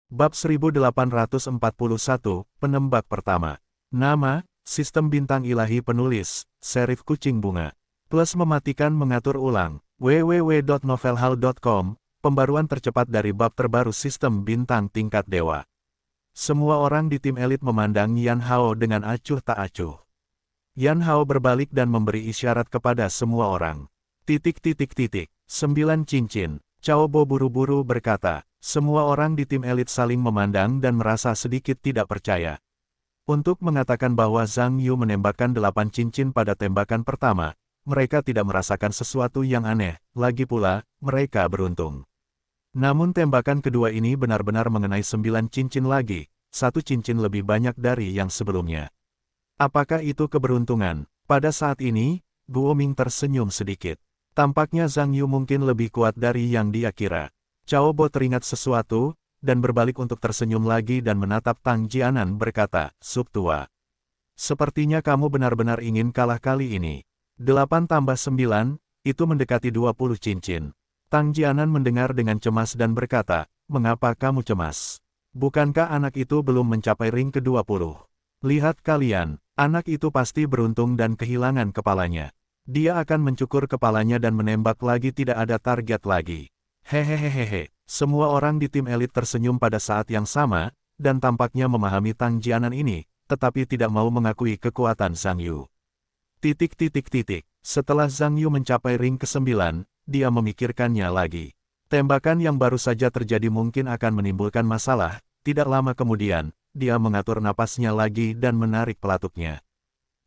Bab 1841, Penembak Pertama. Nama, Sistem Bintang Ilahi Penulis, Serif Kucing Bunga. Plus mematikan mengatur ulang, www.novelhall.com, pembaruan tercepat dari bab terbaru Sistem Bintang Tingkat Dewa. Semua orang di tim elit memandang Yan Hao dengan acuh tak acuh. Yan Hao berbalik dan memberi isyarat kepada semua orang. 9 cincin. Cao Bo buru-buru berkata, semua orang di tim elit saling memandang dan merasa sedikit tidak percaya. Untuk mengatakan bahwa Zhang Yu menembakkan 8 cincin pada tembakan pertama, mereka tidak merasakan sesuatu yang aneh, lagi pula, mereka beruntung. Namun tembakan kedua ini benar-benar mengenai 9 cincin lagi, 1 cincin lebih banyak dari yang sebelumnya. Apakah itu keberuntungan? Pada saat ini, Guo Ming tersenyum sedikit. Tampaknya Zhang Yu mungkin lebih kuat dari yang dia kira. Cao Bo teringat sesuatu, dan berbalik untuk tersenyum lagi dan menatap Tang Jianan berkata, Sub tua. Sepertinya kamu benar-benar ingin kalah kali ini. 8 tambah 9, itu mendekati 20 cincin. Tang Jianan mendengar dengan cemas dan berkata, mengapa kamu cemas? Bukankah anak itu belum mencapai ring ke-20? Lihat kalian, anak itu pasti beruntung dan kehilangan kepalanya. Dia akan mencukur kepalanya dan menembak lagi, tidak ada target lagi. Hehehehe, semua orang di tim elit tersenyum pada saat yang sama, dan tampaknya memahami Tang Jianan ini, tetapi tidak mau mengakui kekuatan Zhang Yu. Setelah Zhang Yu mencapai ring ke-9, dia memikirkannya lagi. Tembakan yang baru saja terjadi mungkin akan menimbulkan masalah, tidak lama kemudian, dia mengatur napasnya lagi dan menarik pelatuknya.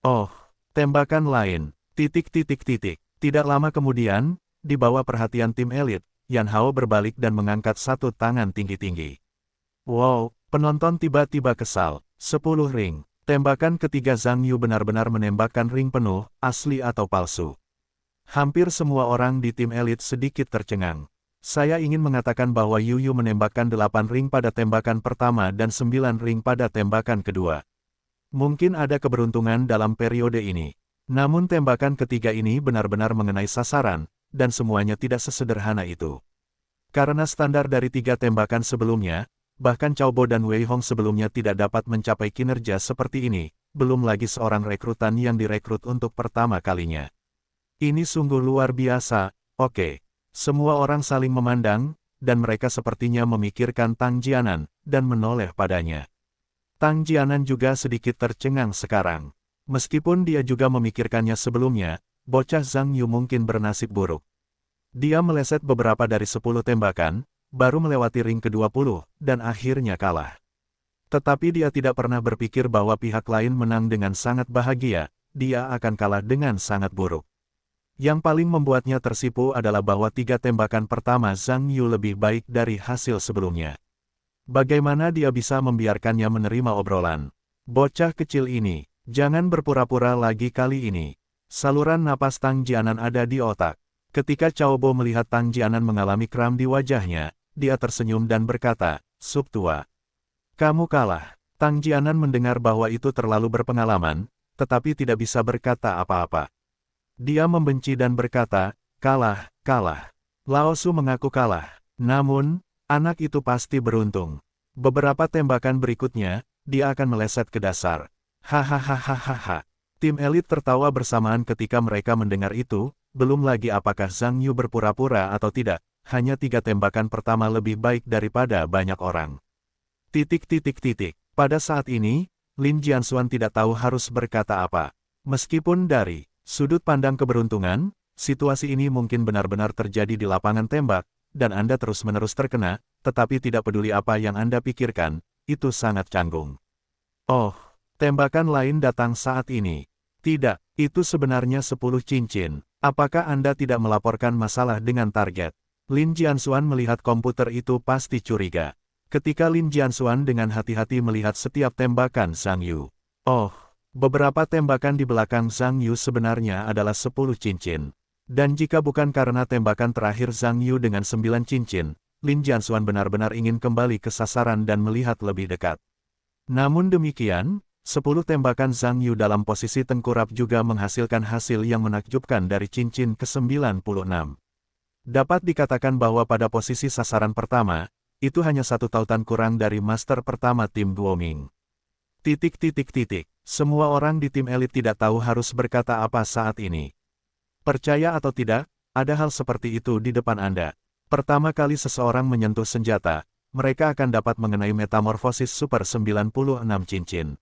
Oh, tembakan lain. Tidak lama kemudian, di bawah perhatian tim elit, Yan Hao berbalik dan mengangkat satu tangan tinggi-tinggi. Wow, penonton tiba-tiba kesal. 10 ring. Tembakan ketiga Zhang Yu benar-benar menembakkan ring penuh, asli atau palsu. Hampir semua orang di tim elit sedikit tercengang. Saya ingin mengatakan bahwa Yu Yu menembakkan 8 ring pada tembakan pertama dan 9 ring pada tembakan kedua. Mungkin ada keberuntungan dalam periode ini. Namun tembakan ketiga ini benar-benar mengenai sasaran, dan semuanya tidak sesederhana itu. Karena standar dari 3 tembakan sebelumnya, bahkan Cao Bo dan Wei Hong sebelumnya tidak dapat mencapai kinerja seperti ini, belum lagi seorang rekrutan yang direkrut untuk pertama kalinya. Ini sungguh luar biasa, oke. Semua orang saling memandang, dan mereka sepertinya memikirkan Tang Jianan, dan menoleh padanya. Tang Jianan juga sedikit tercengang sekarang. Meskipun dia juga memikirkannya sebelumnya, bocah Zhang Yu mungkin bernasib buruk. Dia meleset beberapa dari 10 tembakan, baru melewati ring ke-20, dan akhirnya kalah. Tetapi dia tidak pernah berpikir bahwa pihak lain menang dengan sangat bahagia, dia akan kalah dengan sangat buruk. Yang paling membuatnya tersipu adalah bahwa 3 tembakan pertama Zhang Yu lebih baik dari hasil sebelumnya. Bagaimana dia bisa membiarkannya menerima obrolan? Bocah kecil ini. Jangan berpura-pura lagi kali ini. Saluran napas Tang Jianan ada di otak. Ketika Cao Bo melihat Tang Jianan mengalami kram di wajahnya, dia tersenyum dan berkata, Sub tua. Kamu kalah. Tang Jianan mendengar bahwa itu terlalu berpengalaman, tetapi tidak bisa berkata apa-apa. Dia membenci dan berkata, kalah. Lao Su mengaku kalah. Namun, anak itu pasti beruntung. Beberapa tembakan berikutnya, dia akan meleset ke dasar. Hahaha. Tim elit tertawa bersamaan ketika mereka mendengar itu, belum lagi apakah Zhang Yu berpura-pura atau tidak, hanya 3 tembakan pertama lebih baik daripada banyak orang. Pada saat ini, Lin Jianxuan tidak tahu harus berkata apa. Meskipun dari sudut pandang keberuntungan, situasi ini mungkin benar-benar terjadi di lapangan tembak, dan Anda terus-menerus terkena, tetapi tidak peduli apa yang Anda pikirkan, itu sangat canggung. Oh. Tembakan lain datang saat ini. Tidak, itu sebenarnya 10 cincin. Apakah Anda tidak melaporkan masalah dengan target? Lin Jianxuan melihat komputer itu pasti curiga. Ketika Lin Jianxuan dengan hati-hati melihat setiap tembakan Zhang Yu. Oh, beberapa tembakan di belakang Zhang Yu sebenarnya adalah 10 cincin. Dan jika bukan karena tembakan terakhir Zhang Yu dengan 9 cincin, Lin Jianxuan benar-benar ingin kembali ke sasaran dan melihat lebih dekat. Namun demikian, 10 tembakan Zhang Yu dalam posisi tengkurap juga menghasilkan hasil yang menakjubkan dari cincin ke-96. Dapat dikatakan bahwa pada posisi sasaran pertama, itu hanya satu tautan kurang dari master pertama tim Guoming. Semua orang di tim elit tidak tahu harus berkata apa saat ini. Percaya atau tidak, ada hal seperti itu di depan Anda. Pertama kali seseorang menyentuh senjata, mereka akan dapat mengenai metamorfosis super 96 cincin.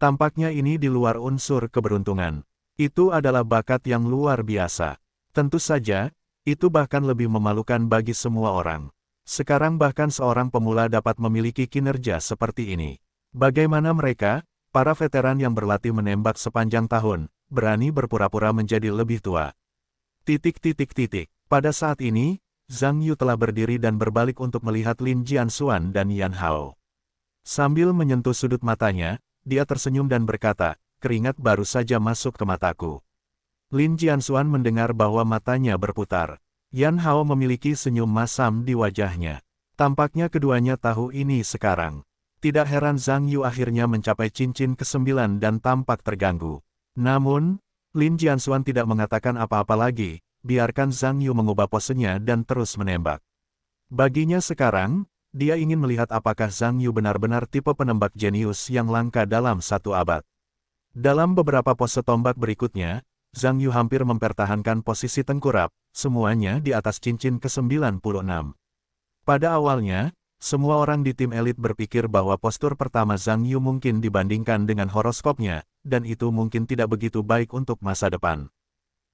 Tampaknya ini di luar unsur keberuntungan. Itu adalah bakat yang luar biasa. Tentu saja, itu bahkan lebih memalukan bagi semua orang. Sekarang bahkan seorang pemula dapat memiliki kinerja seperti ini. Bagaimana mereka, para veteran yang berlatih menembak sepanjang tahun, berani berpura-pura menjadi lebih tua? Pada saat ini, Zhang Yu telah berdiri dan berbalik untuk melihat Lin Jianxuan dan Yan Hao. Sambil menyentuh sudut matanya, dia tersenyum dan berkata, keringat baru saja masuk ke mataku. Lin Jianxuan mendengar bahwa matanya berputar. Yan Hao memiliki senyum masam di wajahnya. Tampaknya keduanya tahu ini sekarang. Tidak heran Zhang Yu akhirnya mencapai cincin ke-9 dan tampak terganggu. Namun, Lin Jianxuan tidak mengatakan apa-apa lagi, biarkan Zhang Yu mengubah posenya dan terus menembak. Baginya sekarang, dia ingin melihat apakah Zhang Yu benar-benar tipe penembak jenius yang langka dalam satu abad. Dalam beberapa pose tombak berikutnya, Zhang Yu hampir mempertahankan posisi tengkurap, semuanya di atas cincin ke-96. Pada awalnya, semua orang di tim elit berpikir bahwa postur pertama Zhang Yu mungkin dibandingkan dengan horoskopnya, dan itu mungkin tidak begitu baik untuk masa depan.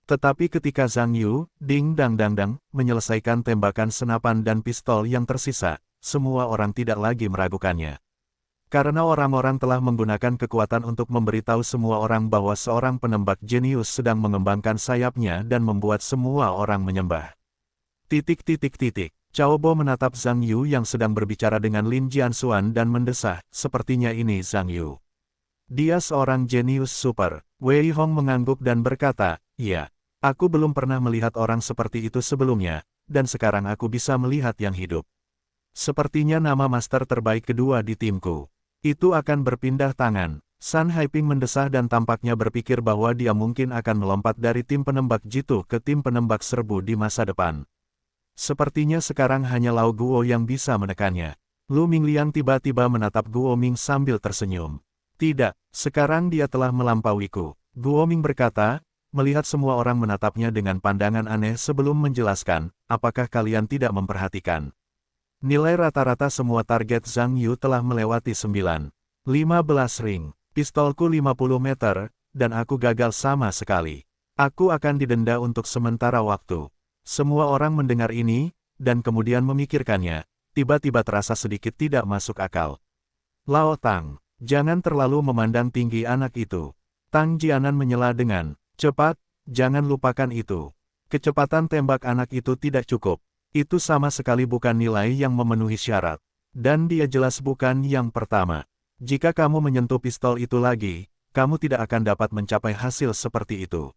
Tetapi ketika Zhang Yu, menyelesaikan tembakan senapan dan pistol yang tersisa, semua orang tidak lagi meragukannya. Karena orang-orang telah menggunakan kekuatan untuk memberitahu semua orang bahwa seorang penembak jenius sedang mengembangkan sayapnya dan membuat semua orang menyembah. Cao Bo menatap Zhang Yu yang sedang berbicara dengan Lin Jianxuan dan mendesah, sepertinya ini Zhang Yu. Dia seorang jenius super. Wei Hong mengangguk dan berkata, iya, aku belum pernah melihat orang seperti itu sebelumnya, dan sekarang aku bisa melihat yang hidup. Sepertinya nama master terbaik kedua di timku. Itu akan berpindah tangan. Sun Haiping mendesah dan tampaknya berpikir bahwa dia mungkin akan melompat dari tim penembak jitu ke tim penembak serbu di masa depan. Sepertinya sekarang hanya Lao Guo yang bisa menekannya. Lu Mingliang tiba-tiba menatap Guo Ming sambil tersenyum. Tidak, sekarang dia telah melampauiku. Guo Ming berkata, melihat semua orang menatapnya dengan pandangan aneh sebelum menjelaskan, apakah kalian tidak memperhatikan? Nilai rata-rata semua target Zhang Yu telah melewati 9. 15 ring. Pistolku 50 meter, dan aku gagal sama sekali. Aku akan didenda untuk sementara waktu. Semua orang mendengar ini, dan kemudian memikirkannya, tiba-tiba terasa sedikit tidak masuk akal. Lao Tang, jangan terlalu memandang tinggi anak itu. Tang Jianan menyela dengan, cepat, jangan lupakan itu. Kecepatan tembak anak itu tidak cukup. Itu sama sekali bukan nilai yang memenuhi syarat. Dan dia jelas bukan yang pertama. Jika kamu menyentuh pistol itu lagi, kamu tidak akan dapat mencapai hasil seperti itu.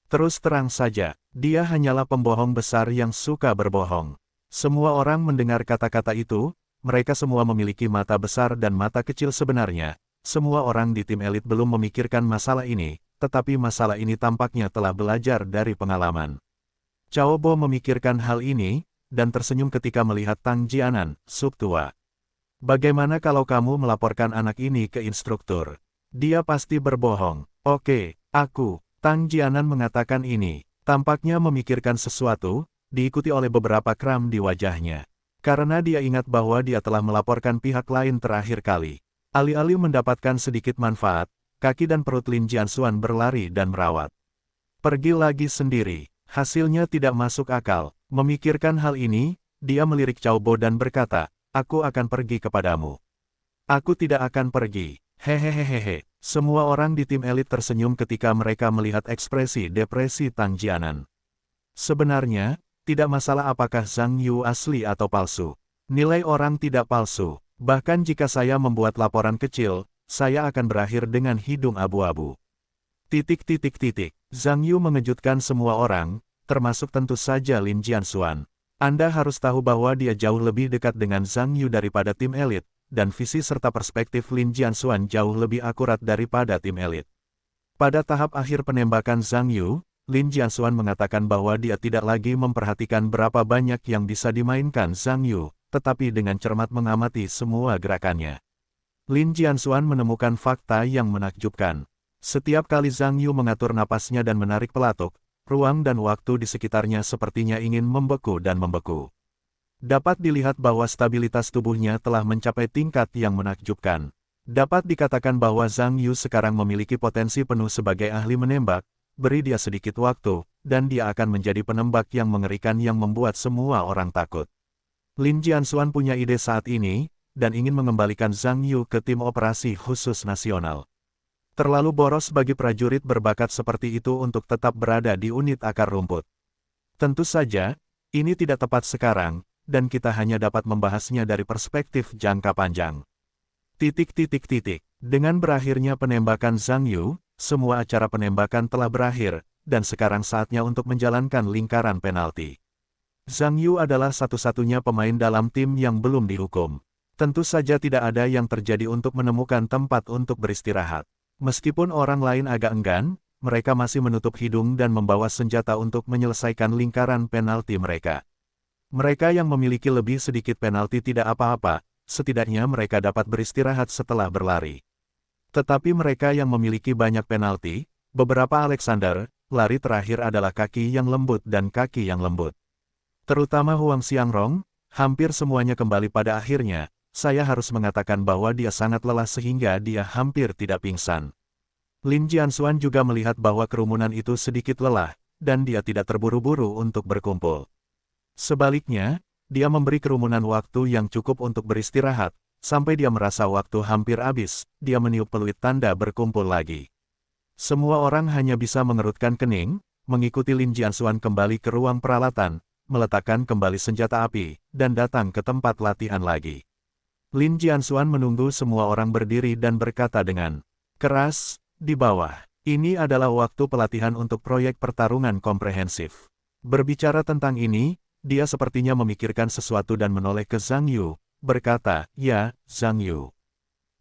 Terus terang saja, dia hanyalah pembohong besar yang suka berbohong. Semua orang mendengar kata-kata itu, mereka semua memiliki mata besar dan mata kecil sebenarnya. Semua orang di tim elit belum memikirkan masalah ini, tetapi masalah ini tampaknya telah belajar dari pengalaman. Cao Bo memikirkan hal ini, dan tersenyum ketika melihat Tang Jianan, sub tua. Bagaimana kalau kamu melaporkan anak ini ke instruktur? Dia pasti berbohong. Oke, aku. Tang Jianan mengatakan ini. Tampaknya memikirkan sesuatu, diikuti oleh beberapa kram di wajahnya. Karena dia ingat bahwa dia telah melaporkan pihak lain terakhir kali. Alih-alih mendapatkan sedikit manfaat, kaki dan perut Lin Jianxuan berlari dan merawat. Pergi lagi sendiri. Hasilnya tidak masuk akal. Memikirkan hal ini, dia melirik Cao Bo dan berkata, aku akan pergi kepadamu. Aku tidak akan pergi. Hehehehehe. Semua orang di tim elit tersenyum ketika mereka melihat ekspresi depresi Tang Jianan. Sebenarnya, tidak masalah apakah Zhang Yu asli atau palsu. Nilai orang tidak palsu. Bahkan jika saya membuat laporan kecil, saya akan berakhir dengan hidung abu-abu. Zhang Yu mengejutkan semua orang, termasuk tentu saja Lin Jianxuan. Anda harus tahu bahwa dia jauh lebih dekat dengan Zhang Yu daripada tim elit, dan visi serta perspektif Lin Jianxuan jauh lebih akurat daripada tim elit. Pada tahap akhir penembakan Zhang Yu, Lin Jianxuan mengatakan bahwa dia tidak lagi memperhatikan berapa banyak yang bisa dimainkan Zhang Yu, tetapi dengan cermat mengamati semua gerakannya. Lin Jianxuan menemukan fakta yang menakjubkan. Setiap kali Zhang Yu mengatur napasnya dan menarik pelatuk, ruang dan waktu di sekitarnya sepertinya ingin membeku dan membeku. Dapat dilihat bahwa stabilitas tubuhnya telah mencapai tingkat yang menakjubkan. Dapat dikatakan bahwa Zhang Yu sekarang memiliki potensi penuh sebagai ahli menembak, beri dia sedikit waktu, dan dia akan menjadi penembak yang mengerikan yang membuat semua orang takut. Lin Jianxuan punya ide saat ini, dan ingin mengembalikan Zhang Yu ke tim operasi khusus nasional. Terlalu boros bagi prajurit berbakat seperti itu untuk tetap berada di unit akar rumput. Tentu saja, ini tidak tepat sekarang, dan kita hanya dapat membahasnya dari perspektif jangka panjang. Dengan berakhirnya penembakan Zhang Yu, semua acara penembakan telah berakhir, dan sekarang saatnya untuk menjalankan lingkaran penalti. Zhang Yu adalah satu-satunya pemain dalam tim yang belum dihukum. Tentu saja tidak ada yang terjadi untuk menemukan tempat untuk beristirahat. Meskipun orang lain agak enggan, mereka masih menutup hidung dan membawa senjata untuk menyelesaikan lingkaran penalti mereka. Mereka yang memiliki lebih sedikit penalti tidak apa-apa, setidaknya mereka dapat beristirahat setelah berlari. Tetapi mereka yang memiliki banyak penalti, beberapa Alexander, lari terakhir adalah kaki yang lembut dan kaki yang lembut. Terutama Huang Xiangrong, hampir semuanya kembali pada akhirnya, saya harus mengatakan bahwa dia sangat lelah sehingga dia hampir tidak pingsan. Lin Jianxuan juga melihat bahwa kerumunan itu sedikit lelah, dan dia tidak terburu-buru untuk berkumpul. Sebaliknya, dia memberi kerumunan waktu yang cukup untuk beristirahat, sampai dia merasa waktu hampir habis, dia meniup peluit tanda berkumpul lagi. Semua orang hanya bisa mengerutkan kening, mengikuti Lin Jianxuan kembali ke ruang peralatan, meletakkan kembali senjata api, dan datang ke tempat latihan lagi. Lin Jianxuan menunggu semua orang berdiri dan berkata dengan keras, di bawah, ini adalah waktu pelatihan untuk proyek pertarungan komprehensif. Berbicara tentang ini, dia sepertinya memikirkan sesuatu dan menoleh ke Zhang Yu, berkata, ya, Zhang Yu.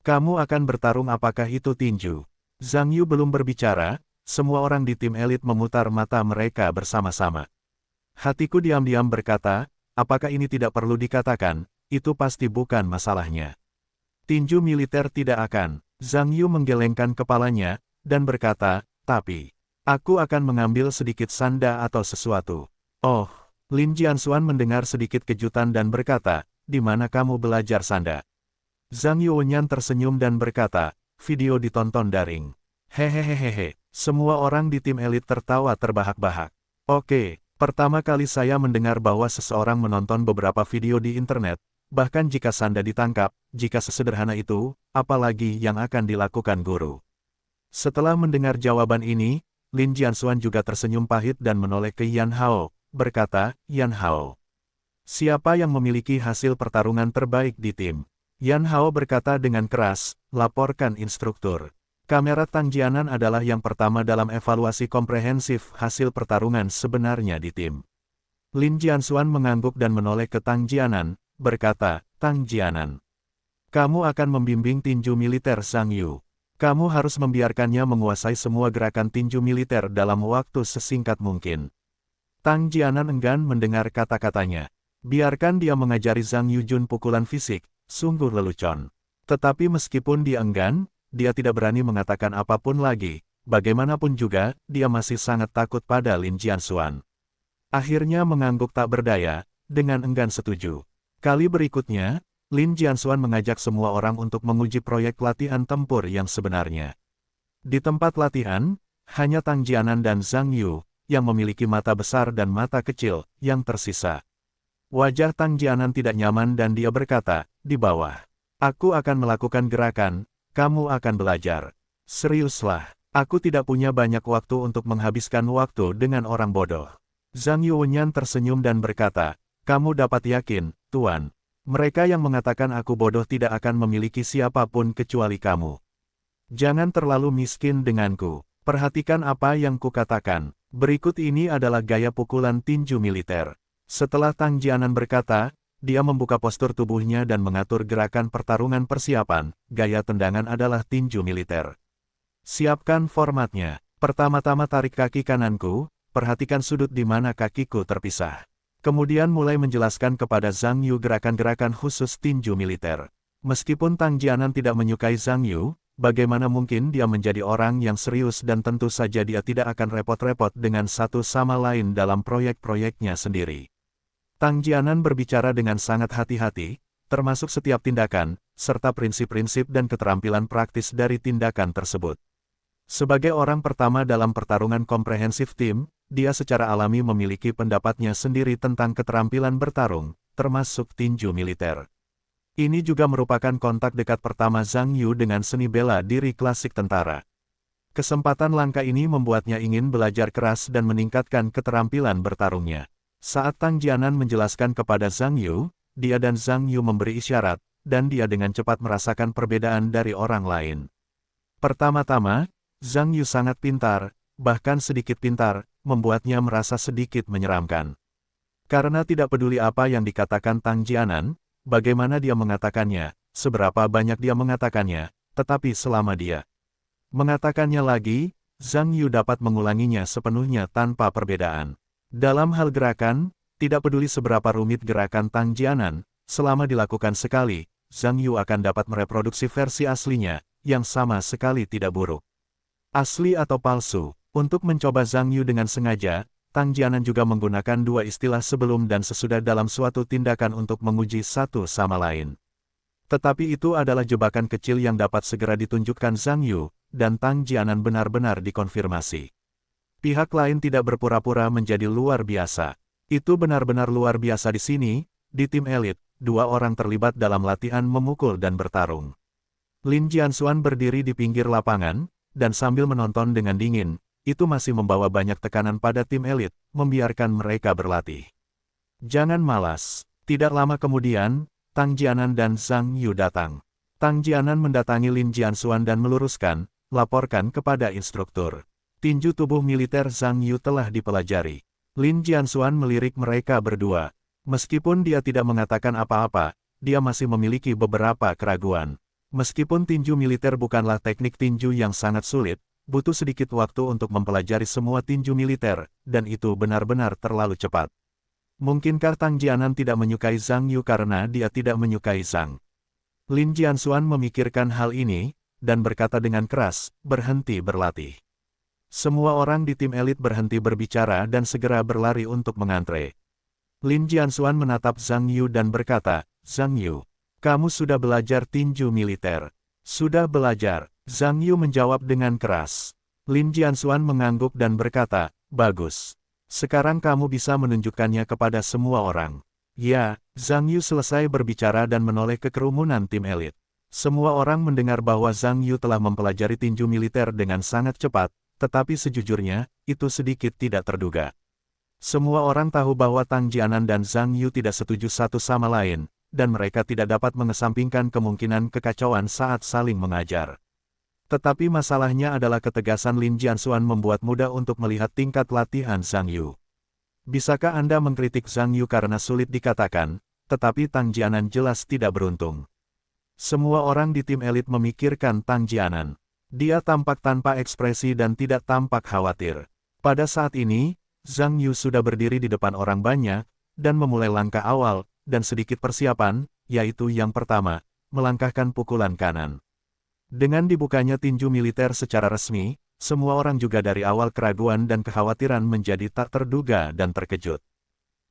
Kamu akan bertarung apakah itu tinju? Zhang Yu belum berbicara, semua orang di tim elit memutar mata mereka bersama-sama. Hatiku diam-diam berkata, apakah ini tidak perlu dikatakan, itu pasti bukan masalahnya. Tinju militer tidak akan. Zhang Yu menggelengkan kepalanya, dan berkata, tapi, aku akan mengambil sedikit sanda atau sesuatu. Oh. Lin Jianxuan mendengar sedikit kejutan dan berkata, di mana kamu belajar sanda? Zhang Yuanyan tersenyum dan berkata, video ditonton daring. Hehehehehe, semua orang di tim elit tertawa terbahak-bahak. Oke, pertama kali saya mendengar bahwa seseorang menonton beberapa video di internet, bahkan jika sanda ditangkap, jika sesederhana itu, apalagi yang akan dilakukan guru. Setelah mendengar jawaban ini, Lin Jianxuan juga tersenyum pahit dan menoleh ke Yan Hao, berkata, Yan Hao. Siapa yang memiliki hasil pertarungan terbaik di tim? Yan Hao berkata dengan keras, laporkan instruktur. Kamera Tang Jianan adalah yang pertama dalam evaluasi komprehensif hasil pertarungan sebenarnya di tim. Lin Jianxuan mengangguk dan menoleh ke Tang Jianan, berkata, Tang Jianan. Kamu akan membimbing tinju militer Zhang Yu. Kamu harus membiarkannya menguasai semua gerakan tinju militer dalam waktu sesingkat mungkin. Tang Jianan enggan mendengar kata-katanya. Biarkan dia mengajari Zhang Yujun pukulan fisik, sungguh lelucon. Tetapi meskipun dia enggan, dia tidak berani mengatakan apapun lagi. Bagaimanapun juga, dia masih sangat takut pada Lin Jianxuan. Akhirnya mengangguk tak berdaya, dengan enggan setuju. Kali berikutnya, Lin Jianxuan mengajak semua orang untuk menguji proyek latihan tempur yang sebenarnya. Di tempat latihan, hanya Tang Jianan dan Zhang Yu, yang memiliki mata besar dan mata kecil, yang tersisa. Wajah Tang Jianan tidak nyaman dan dia berkata, di bawah. Aku akan melakukan gerakan, kamu akan belajar. Seriuslah, aku tidak punya banyak waktu untuk menghabiskan waktu dengan orang bodoh. Zhang Yuanyan tersenyum dan berkata, kamu dapat yakin, Tuan. Mereka yang mengatakan aku bodoh tidak akan memiliki siapapun kecuali kamu. Jangan terlalu miskin denganku. Perhatikan apa yang kukatakan. Berikut ini adalah gaya pukulan tinju militer. Setelah Tang Jianan berkata, dia membuka postur tubuhnya dan mengatur gerakan pertarungan persiapan. Gaya tendangan adalah tinju militer. Siapkan formatnya. Pertama-tama tarik kaki kananku, perhatikan sudut di mana kakiku terpisah. Kemudian mulai menjelaskan kepada Zhang Yu gerakan-gerakan khusus tinju militer. Meskipun Tang Jianan tidak menyukai Zhang Yu, bagaimana mungkin dia menjadi orang yang serius dan tentu saja dia tidak akan repot-repot dengan satu sama lain dalam proyek-proyeknya sendiri. Tang Jianan berbicara dengan sangat hati-hati, termasuk setiap tindakan, serta prinsip-prinsip dan keterampilan praktis dari tindakan tersebut. Sebagai orang pertama dalam pertarungan komprehensif tim, dia secara alami memiliki pendapatnya sendiri tentang keterampilan bertarung, termasuk tinju militer. Ini juga merupakan kontak dekat pertama Zhang Yu dengan seni bela diri klasik tentara. Kesempatan langka ini membuatnya ingin belajar keras dan meningkatkan keterampilan bertarungnya. Saat Tang Jianan menjelaskan kepada Zhang Yu, dia dan Zhang Yu memberi isyarat, dan dia dengan cepat merasakan perbedaan dari orang lain. Pertama-tama, Zhang Yu sangat pintar, bahkan sedikit pintar, membuatnya merasa sedikit menyeramkan. Karena tidak peduli apa yang dikatakan Tang Jianan, bagaimana dia mengatakannya, seberapa banyak dia mengatakannya, tetapi selama dia mengatakannya lagi, Zhang Yu dapat mengulanginya sepenuhnya tanpa perbedaan. Dalam hal gerakan, tidak peduli seberapa rumit gerakan Tang Jianan, selama dilakukan sekali, Zhang Yu akan dapat mereproduksi versi aslinya, yang sama sekali tidak buruk. Asli atau palsu. Untuk mencoba Zhang Yu dengan sengaja, Tang Jianan juga menggunakan dua istilah sebelum dan sesudah dalam suatu tindakan untuk menguji satu sama lain. Tetapi itu adalah jebakan kecil yang dapat segera ditunjukkan Zhang Yu, dan Tang Jianan benar-benar dikonfirmasi. Pihak lain tidak berpura-pura menjadi luar biasa. Itu benar-benar luar biasa di sini, di tim elit, dua orang terlibat dalam latihan memukul dan bertarung. Lin Jianxuan berdiri di pinggir lapangan, dan sambil menonton dengan dingin, itu masih membawa banyak tekanan pada tim elit, membiarkan mereka berlatih. Jangan malas. Tidak lama kemudian, Tang Jianan dan Zhang Yu datang. Tang Jianan mendatangi Lin Jianxuan dan meluruskan, laporkan kepada instruktur. Tinju tubuh militer Zhang Yu telah dipelajari. Lin Jianxuan melirik mereka berdua. Meskipun dia tidak mengatakan apa-apa, dia masih memiliki beberapa keraguan. Meskipun tinju militer bukanlah teknik tinju yang sangat sulit, butuh sedikit waktu untuk mempelajari semua tinju militer, dan itu benar-benar terlalu cepat. Mungkinkah Tang Jianan tidak menyukai Zhang Yu karena dia tidak menyukai Zhang? Lin Jianxuan memikirkan hal ini, dan berkata dengan keras, berhenti berlatih. Semua orang di tim elit berhenti berbicara dan segera berlari untuk mengantre. Lin Jianxuan menatap Zhang Yu dan berkata, Zhang Yu, kamu sudah belajar tinju militer. Sudah belajar. Zhang Yu menjawab dengan keras. Lin Jianxuan mengangguk dan berkata, bagus. Sekarang kamu bisa menunjukkannya kepada semua orang. Ya, Zhang Yu selesai berbicara dan menoleh ke kerumunan tim elit. Semua orang mendengar bahwa Zhang Yu telah mempelajari tinju militer dengan sangat cepat, tetapi sejujurnya, itu sedikit tidak terduga. Semua orang tahu bahwa Tang Jianan dan Zhang Yu tidak setuju satu sama lain, dan mereka tidak dapat mengesampingkan kemungkinan kekacauan saat saling mengajar. Tetapi masalahnya adalah ketegasan Lin Jianxuan membuat mudah untuk melihat tingkat latihan Zhang Yu. Bisakah Anda mengkritik Zhang Yu karena sulit dikatakan, tetapi Tang Jianan jelas tidak beruntung. Semua orang di tim elit memikirkan Tang Jianan. Dia tampak tanpa ekspresi dan tidak tampak khawatir. Pada saat ini, Zhang Yu sudah berdiri di depan orang banyak, dan memulai langkah awal, dan sedikit persiapan, yaitu yang pertama, melangkahkan pukulan kanan. Dengan dibukanya tinju militer secara resmi, semua orang juga dari awal keraguan dan kekhawatiran menjadi tak terduga dan terkejut.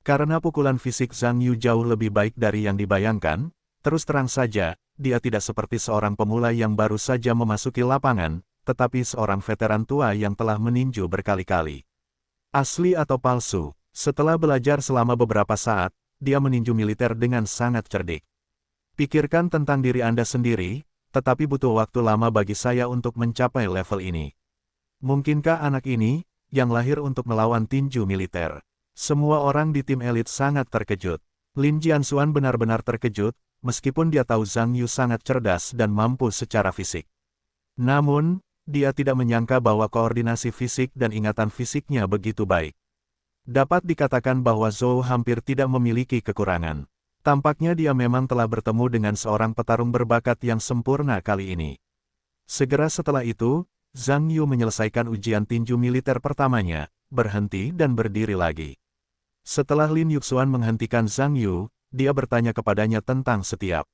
Karena pukulan fisik Zhang Yu jauh lebih baik dari yang dibayangkan, terus terang saja, dia tidak seperti seorang pemula yang baru saja memasuki lapangan, tetapi seorang veteran tua yang telah meninju berkali-kali. Asli atau palsu, setelah belajar selama beberapa saat, dia meninju militer dengan sangat cerdik. Pikirkan tentang diri Anda sendiri, tetapi butuh waktu lama bagi saya untuk mencapai level ini. Mungkinkah anak ini, yang lahir untuk melawan tinju militer? Semua orang di tim elit sangat terkejut. Lin Jianxuan benar-benar terkejut, meskipun dia tahu Zhang Yu sangat cerdas dan mampu secara fisik. Namun, dia tidak menyangka bahwa koordinasi fisik dan ingatan fisiknya begitu baik. Dapat dikatakan bahwa Zhou hampir tidak memiliki kekurangan. Tampaknya dia memang telah bertemu dengan seorang petarung berbakat yang sempurna kali ini. Segera setelah itu, Zhang Yu menyelesaikan ujian tinju militer pertamanya, berhenti dan berdiri lagi. Setelah Lin Yuxuan menghentikan Zhang Yu, dia bertanya kepadanya tentang setiap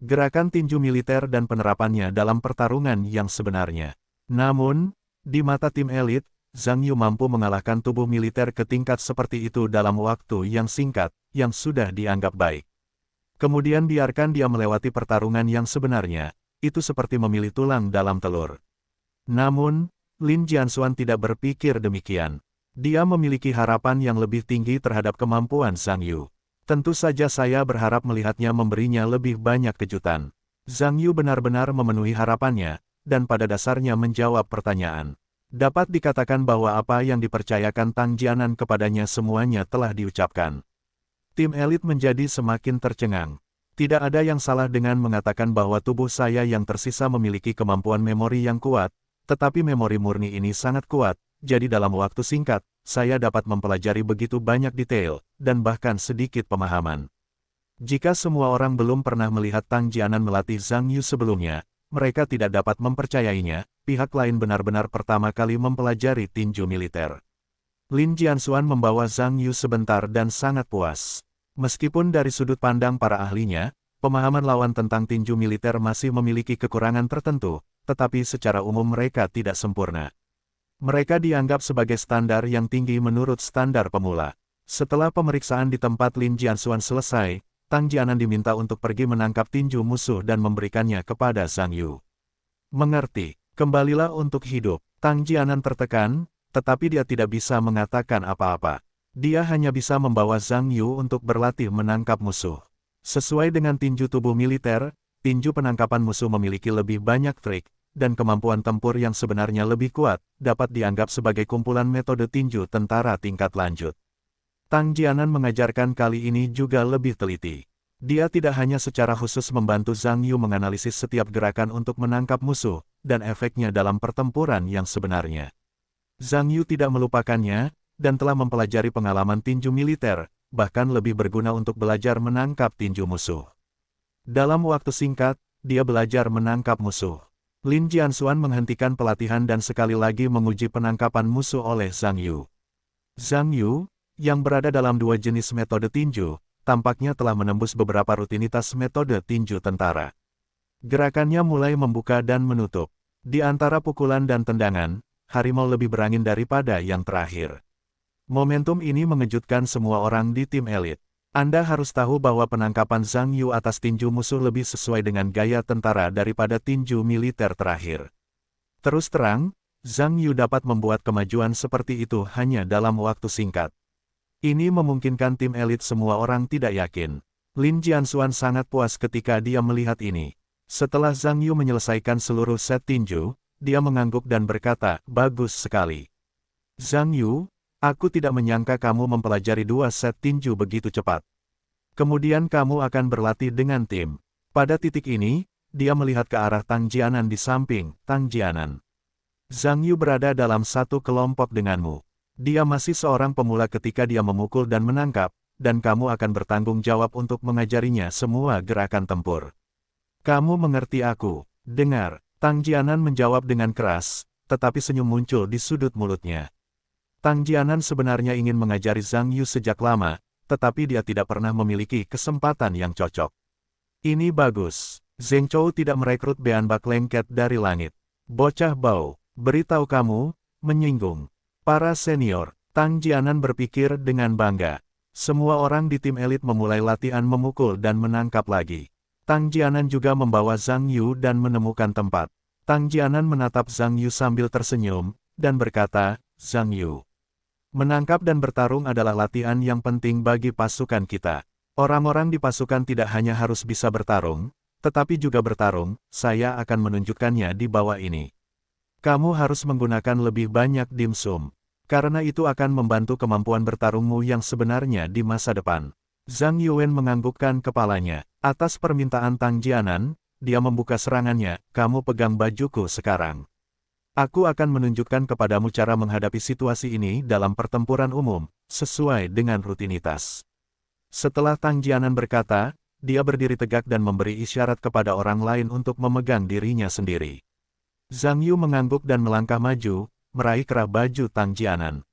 gerakan tinju militer dan penerapannya dalam pertarungan yang sebenarnya. Namun, di mata tim elit, Zhang Yu mampu mengalahkan tubuh militer ke tingkat seperti itu dalam waktu yang singkat, yang sudah dianggap baik. Kemudian biarkan dia melewati pertarungan yang sebenarnya, itu seperti memilih tulang dalam telur. Namun, Lin Jianxuan tidak berpikir demikian. Dia memiliki harapan yang lebih tinggi terhadap kemampuan Zhang Yu. Tentu saja saya berharap melihatnya memberinya lebih banyak kejutan. Zhang Yu benar-benar memenuhi harapannya, dan pada dasarnya menjawab pertanyaan. Dapat dikatakan bahwa apa yang dipercayakan Tang Jianan kepadanya semuanya telah diucapkan. Tim elit menjadi semakin tercengang. Tidak ada yang salah dengan mengatakan bahwa tubuh saya yang tersisa memiliki kemampuan memori yang kuat, tetapi memori murni ini sangat kuat. Jadi dalam waktu singkat, saya dapat mempelajari begitu banyak detail, dan bahkan sedikit pemahaman. Jika semua orang belum pernah melihat Tang Jianan melatih Zhang Yu sebelumnya, mereka tidak dapat mempercayainya, pihak lain benar-benar pertama kali mempelajari tinju militer. Lin Jianxuan membawa Zhang Yu sebentar dan sangat puas. Meskipun dari sudut pandang para ahlinya, pemahaman lawan tentang tinju militer masih memiliki kekurangan tertentu, tetapi secara umum mereka tidak sempurna. Mereka dianggap sebagai standar yang tinggi menurut standar pemula. Setelah pemeriksaan di tempat Lin Jianxuan selesai, Tang Jianan diminta untuk pergi menangkap tinju musuh dan memberikannya kepada Zhang Yu. Mengerti, kembalilah untuk hidup. Tang Jianan tertekan, tetapi dia tidak bisa mengatakan apa-apa. Dia hanya bisa membawa Zhang Yu untuk berlatih menangkap musuh. Sesuai dengan tinju tubuh militer, tinju penangkapan musuh memiliki lebih banyak trik, dan kemampuan tempur yang sebenarnya lebih kuat, dapat dianggap sebagai kumpulan metode tinju tentara tingkat lanjut. Tang Jianan mengajarkan kali ini juga lebih teliti. Dia tidak hanya secara khusus membantu Zhang Yu menganalisis setiap gerakan untuk menangkap musuh, dan efeknya dalam pertempuran yang sebenarnya. Zhang Yu tidak melupakannya, dan telah mempelajari pengalaman tinju militer, bahkan lebih berguna untuk belajar menangkap tinju musuh. Dalam waktu singkat, dia belajar menangkap musuh. Lin Jianxuan menghentikan pelatihan dan sekali lagi menguji penangkapan musuh oleh Zhang Yu. Zhang Yu, yang berada dalam dua jenis metode tinju, tampaknya telah menembus beberapa rutinitas metode tinju tentara. Gerakannya mulai membuka dan menutup. Di antara pukulan dan tendangan, harimau lebih berangin daripada yang terakhir. Momentum ini mengejutkan semua orang di tim elit. Anda harus tahu bahwa penangkapan Zhang Yu atas tinju musuh lebih sesuai dengan gaya tentara daripada tinju militer terakhir. Terus terang, Zhang Yu dapat membuat kemajuan seperti itu hanya dalam waktu singkat. Ini memungkinkan tim elit semua orang tidak yakin. Lin Jianxuan sangat puas ketika dia melihat ini. Setelah Zhang Yu menyelesaikan seluruh set tinju, dia mengangguk dan berkata, "Bagus sekali. Zhang Yu, aku tidak menyangka kamu mempelajari dua set tinju begitu cepat. Kemudian kamu akan berlatih dengan tim." Pada titik ini, dia melihat ke arah Tang Jianan di samping. "Tang Jianan, Zhang Yu berada dalam satu kelompok denganmu. Dia masih seorang pemula ketika dia memukul dan menangkap, dan kamu akan bertanggung jawab untuk mengajarinya semua gerakan tempur. Kamu mengerti aku?" "Dengar," Tang Jianan menjawab dengan keras, tetapi senyum muncul di sudut mulutnya. Tang Jianan sebenarnya ingin mengajari Zhang Yu sejak lama, tetapi dia tidak pernah memiliki kesempatan yang cocok. Ini bagus. Zheng Chou tidak merekrut Bean Bak lengket dari langit. Bocah bau, beritahu kamu, menyinggung para senior. Tang Jianan berpikir dengan bangga. Semua orang di tim elit memulai latihan memukul dan menangkap lagi. Tang Jianan juga membawa Zhang Yu dan menemukan tempat. Tang Jianan menatap Zhang Yu sambil tersenyum, dan berkata, "Zhang Yu, menangkap dan bertarung adalah latihan yang penting bagi pasukan kita. Orang-orang di pasukan tidak hanya harus bisa bertarung, tetapi juga bertarung. Saya akan menunjukkannya di bawah ini. Kamu harus menggunakan lebih banyak dimsum, karena itu akan membantu kemampuan bertarungmu yang sebenarnya di masa depan." Zhang Yuwen menganggukkan kepalanya. Atas permintaan Tang Jianan, dia membuka serangannya. "Kamu pegang bajuku sekarang. Aku akan menunjukkan kepadamu cara menghadapi situasi ini dalam pertempuran umum, sesuai dengan rutinitas." Setelah Tang Jianan berkata, dia berdiri tegak dan memberi isyarat kepada orang lain untuk memegang dirinya sendiri. Zhang Yu mengangguk dan melangkah maju, meraih kerah baju Tang Jianan.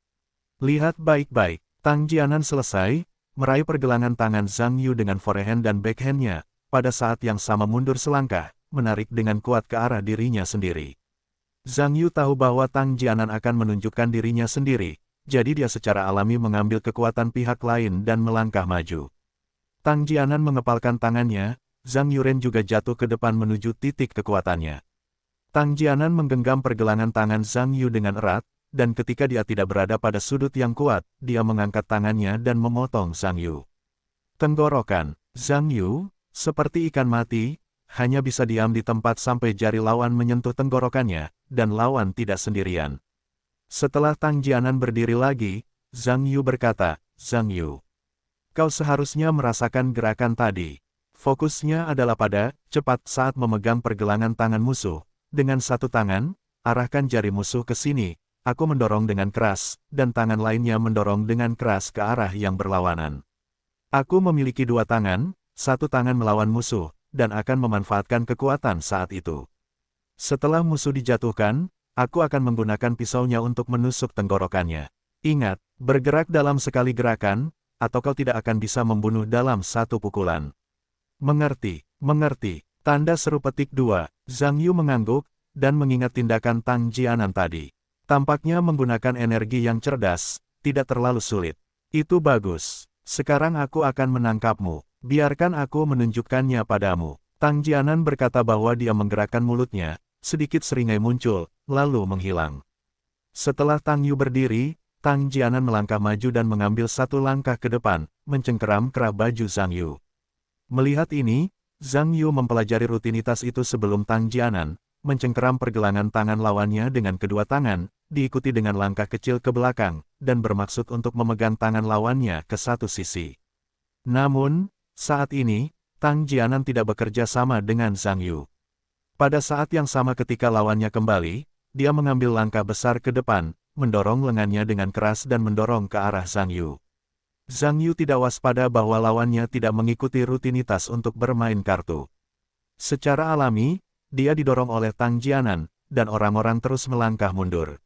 "Lihat baik-baik." Tang Jianan selesai, meraih pergelangan tangan Zhang Yu dengan forehand dan backhand-nya, pada saat yang sama mundur selangkah, menarik dengan kuat ke arah dirinya sendiri. Zhang Yu tahu bahwa Tang Jianan akan menunjukkan dirinya sendiri, jadi dia secara alami mengambil kekuatan pihak lain dan melangkah maju. Tang Jianan mengepalkan tangannya, Zhang Yuren juga jatuh ke depan menuju titik kekuatannya. Tang Jianan menggenggam pergelangan tangan Zhang Yu dengan erat, dan ketika dia tidak berada pada sudut yang kuat, dia mengangkat tangannya dan memotong Zhang Yu. Tenggorokan, Zhang Yu, seperti ikan mati, hanya bisa diam di tempat sampai jari lawan menyentuh tenggorokannya, dan lawan tidak sendirian. Setelah Tang Jianan berdiri lagi, Zhang Yu berkata, "Zhang Yu, kau seharusnya merasakan gerakan tadi." Fokusnya adalah pada, cepat saat memegang pergelangan tangan musuh. Dengan satu tangan, arahkan jari musuh ke sini. Aku mendorong dengan keras, dan tangan lainnya mendorong dengan keras ke arah yang berlawanan. Aku memiliki dua tangan, satu tangan melawan musuh, dan akan memanfaatkan kekuatan saat itu. Setelah musuh dijatuhkan, aku akan menggunakan pisaunya untuk menusuk tenggorokannya. Ingat, bergerak dalam sekali gerakan, atau kau tidak akan bisa membunuh dalam satu pukulan. Mengerti, mengerti. Tanda seru petik 2, Zhang Yu mengangguk, dan mengingat tindakan Tang Jianan tadi. Tampaknya menggunakan energi yang cerdas, tidak terlalu sulit. Itu bagus. Sekarang aku akan menangkapmu. Biarkan aku menunjukkannya padamu. Tang Jianan berkata bahwa dia menggerakkan mulutnya, sedikit seringai muncul, lalu menghilang. Setelah Tang Yu berdiri, Tang Jianan melangkah maju dan mengambil satu langkah ke depan, mencengkeram kerah baju Zhang Yu. Melihat ini, Zhang Yu mempelajari rutinitas itu sebelum Tang Jianan, mencengkeram pergelangan tangan lawannya dengan kedua tangan, diikuti dengan langkah kecil ke belakang, dan bermaksud untuk memegang tangan lawannya ke satu sisi. Namun, saat ini, Tang Jianan tidak bekerja sama dengan Zhang Yu. Pada saat yang sama ketika lawannya kembali, dia mengambil langkah besar ke depan, mendorong lengannya dengan keras dan mendorong ke arah Zhang Yu. Zhang Yu tidak waspada bahwa lawannya tidak mengikuti rutinitas untuk bermain kartu. Secara alami, dia didorong oleh Tang Jianan, dan orang-orang terus melangkah mundur.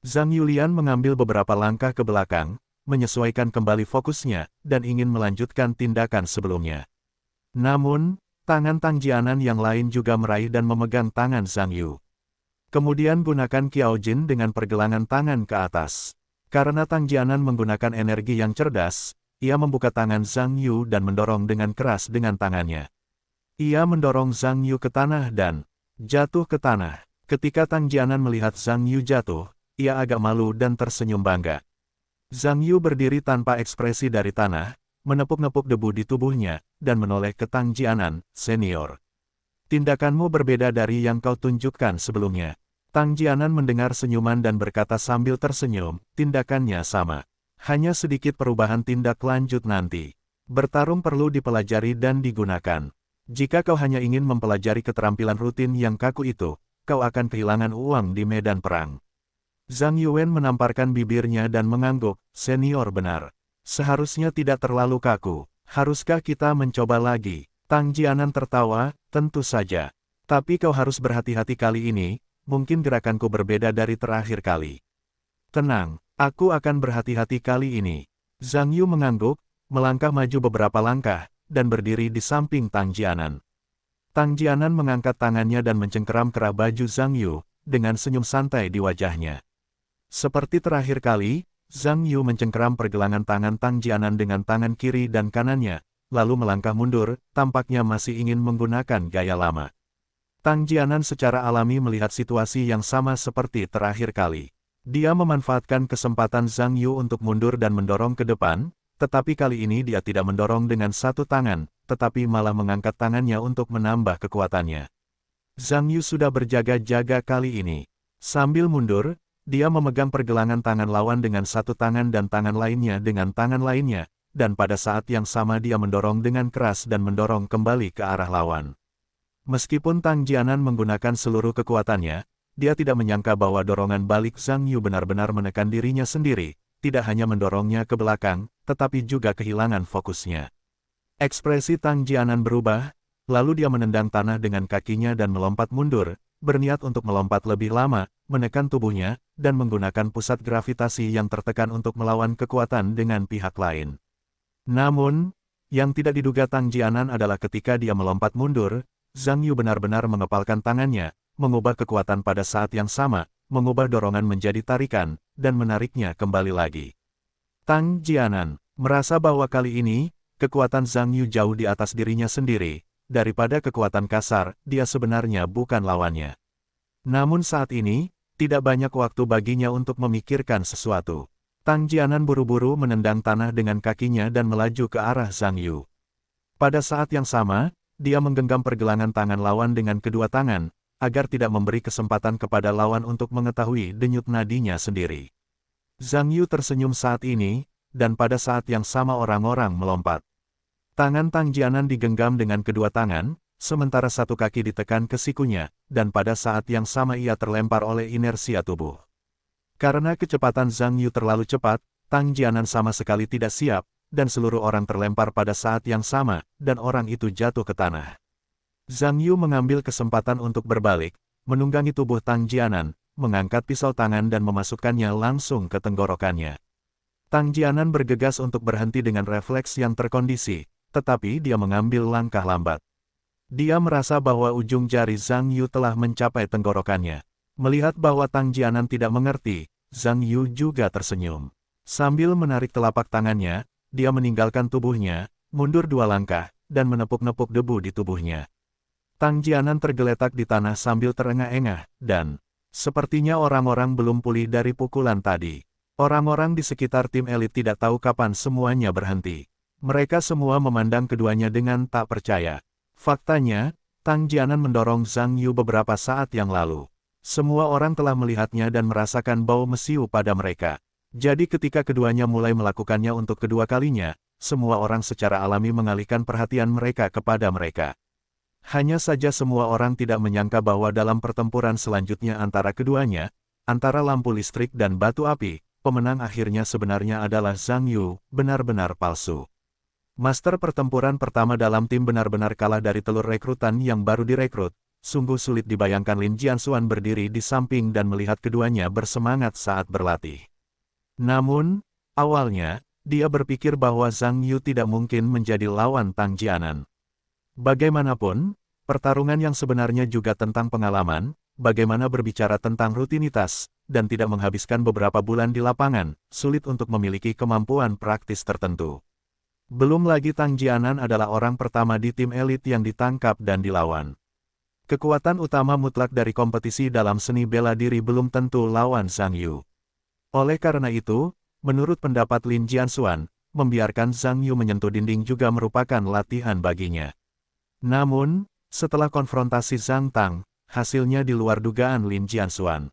Zhang Yulian mengambil beberapa langkah ke belakang, menyesuaikan kembali fokusnya, dan ingin melanjutkan tindakan sebelumnya. Namun, tangan Tang Jianan yang lain juga meraih dan memegang tangan Zhang Yu. Kemudian gunakan Qiao Jin dengan pergelangan tangan ke atas. Karena Tang Jianan menggunakan energi yang cerdas, ia membuka tangan Zhang Yu dan mendorong dengan keras dengan tangannya. Ia mendorong Zhang Yu ke tanah dan jatuh ke tanah. Ketika Tang Jianan melihat Zhang Yu jatuh, ia agak malu dan tersenyum bangga. Zhang Yu berdiri tanpa ekspresi dari tanah, menepuk-nepuk debu di tubuhnya, dan menoleh ke Tang Jianan, senior. Tindakanmu berbeda dari yang kau tunjukkan sebelumnya. Tang Jianan mendengar senyuman dan berkata sambil tersenyum, tindakannya sama. Hanya sedikit perubahan tindak lanjut nanti. Bertarung perlu dipelajari dan digunakan. Jika kau hanya ingin mempelajari keterampilan rutin yang kaku itu, kau akan kehilangan uang di medan perang. Zhang Yuan menamparkan bibirnya dan mengangguk, senior benar. Seharusnya tidak terlalu kaku. Haruskah kita mencoba lagi? Tang Jianan tertawa, tentu saja. Tapi kau harus berhati-hati kali ini, mungkin gerakanku berbeda dari terakhir kali. Tenang, aku akan berhati-hati kali ini. Zhang Yu mengangguk, melangkah maju beberapa langkah, dan berdiri di samping Tang Jianan. Tang Jianan mengangkat tangannya dan mencengkeram kerah baju Zhang Yu, dengan senyum santai di wajahnya. Seperti terakhir kali, Zhang Yu mencengkeram pergelangan tangan Tang Jianan dengan tangan kiri dan kanannya, lalu melangkah mundur, tampaknya masih ingin menggunakan gaya lama. Tang Jianan secara alami melihat situasi yang sama seperti terakhir kali. Dia memanfaatkan kesempatan Zhang Yu untuk mundur dan mendorong ke depan, tetapi kali ini dia tidak mendorong dengan satu tangan, tetapi malah mengangkat tangannya untuk menambah kekuatannya. Zhang Yu sudah berjaga-jaga kali ini. Sambil mundur, dia memegang pergelangan tangan lawan dengan satu tangan dan tangan lainnya dengan tangan lainnya, dan pada saat yang sama dia mendorong dengan keras dan mendorong kembali ke arah lawan. Meskipun Tang Jianan menggunakan seluruh kekuatannya, dia tidak menyangka bahwa dorongan balik Zhang Yu benar-benar menekan dirinya sendiri, tidak hanya mendorongnya ke belakang, tetapi juga kehilangan fokusnya. Ekspresi Tang Jianan berubah, lalu dia menendang tanah dengan kakinya dan melompat mundur, berniat untuk melompat lebih lama, menekan tubuhnya, dan menggunakan pusat gravitasi yang tertekan untuk melawan kekuatan dengan pihak lain. Namun, yang tidak diduga Tang Jianan adalah ketika dia melompat mundur, Zhang Yu benar-benar mengepalkan tangannya, mengubah kekuatan pada saat yang sama, mengubah dorongan menjadi tarikan, dan menariknya kembali lagi. Tang Jianan merasa bahwa kali ini, kekuatan Zhang Yu jauh di atas dirinya sendiri. Daripada kekuatan kasar, dia sebenarnya bukan lawannya. Namun saat ini, tidak banyak waktu baginya untuk memikirkan sesuatu. Tang Jianan buru-buru menendang tanah dengan kakinya dan melaju ke arah Zhang Yu. Pada saat yang sama, dia menggenggam pergelangan tangan lawan dengan kedua tangan, agar tidak memberi kesempatan kepada lawan untuk mengetahui denyut nadinya sendiri. Zhang Yu tersenyum saat ini, dan pada saat yang sama orang-orang melompat. Tangan Tang Jianan digenggam dengan kedua tangan, sementara satu kaki ditekan ke sikunya, dan pada saat yang sama ia terlempar oleh inersia tubuh. Karena kecepatan Zhang Yu terlalu cepat, Tang Jianan sama sekali tidak siap, dan seluruh orang terlempar pada saat yang sama, dan orang itu jatuh ke tanah. Zhang Yu mengambil kesempatan untuk berbalik, menunggangi tubuh Tang Jianan, mengangkat pisau tangan dan memasukkannya langsung ke tenggorokannya. Tang Jianan bergegas untuk berhenti dengan refleks yang terkondisi, tetapi dia mengambil langkah lambat. Dia merasa bahwa ujung jari Zhang Yu telah mencapai tenggorokannya. Melihat bahwa Tang Jianan tidak mengerti, Zhang Yu juga tersenyum. Sambil menarik telapak tangannya, dia meninggalkan tubuhnya, mundur 2 langkah, dan menepuk-nepuk debu di tubuhnya. Tang Jianan tergeletak di tanah sambil terengah-engah, dan sepertinya orang-orang belum pulih dari pukulan tadi. Orang-orang di sekitar tim elit tidak tahu kapan semuanya berhenti. Mereka semua memandang keduanya dengan tak percaya. Faktanya, Tang Jianan mendorong Zhang Yu beberapa saat yang lalu. Semua orang telah melihatnya dan merasakan bau mesiu pada mereka. Jadi ketika keduanya mulai melakukannya untuk kedua kalinya, semua orang secara alami mengalihkan perhatian mereka kepada mereka. Hanya saja semua orang tidak menyangka bahwa dalam pertempuran selanjutnya antara keduanya, antara lampu listrik dan batu api, pemenang akhirnya sebenarnya adalah Zhang Yu, benar-benar palsu. Master pertempuran pertama dalam tim benar-benar kalah dari telur rekrutan yang baru direkrut. Sungguh sulit dibayangkan Lin Jianxuan berdiri di samping dan melihat keduanya bersemangat saat berlatih. Namun, awalnya, dia berpikir bahwa Zhang Yu tidak mungkin menjadi lawan Tang Jianan. Bagaimanapun, pertarungan yang sebenarnya juga tentang pengalaman, bagaimana berbicara tentang rutinitas, dan tidak menghabiskan beberapa bulan di lapangan, sulit untuk memiliki kemampuan praktis tertentu. Belum lagi Tang Jianan adalah orang pertama di tim elit yang ditangkap dan dilawan. Kekuatan utama mutlak dari kompetisi dalam seni bela diri belum tentu lawan Zhang Yu. Oleh karena itu, menurut pendapat Lin Jianxuan, membiarkan Zhang Yu menyentuh dinding juga merupakan latihan baginya. Namun, setelah konfrontasi Zhang Tang, hasilnya di luar dugaan Lin Jianxuan.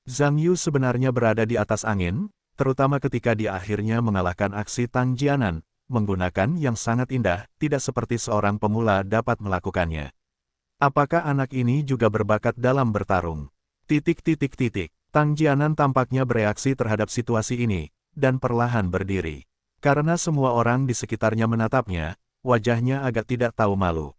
Zhang Yu sebenarnya berada di atas angin, terutama ketika dia akhirnya mengalahkan aksi Tang Jianan, menggunakan yang sangat indah, tidak seperti seorang pemula dapat melakukannya. Apakah anak ini juga berbakat dalam bertarung? Tang Jianan tampaknya bereaksi terhadap situasi ini, dan perlahan berdiri. Karena semua orang di sekitarnya menatapnya, wajahnya agak tidak tahu malu.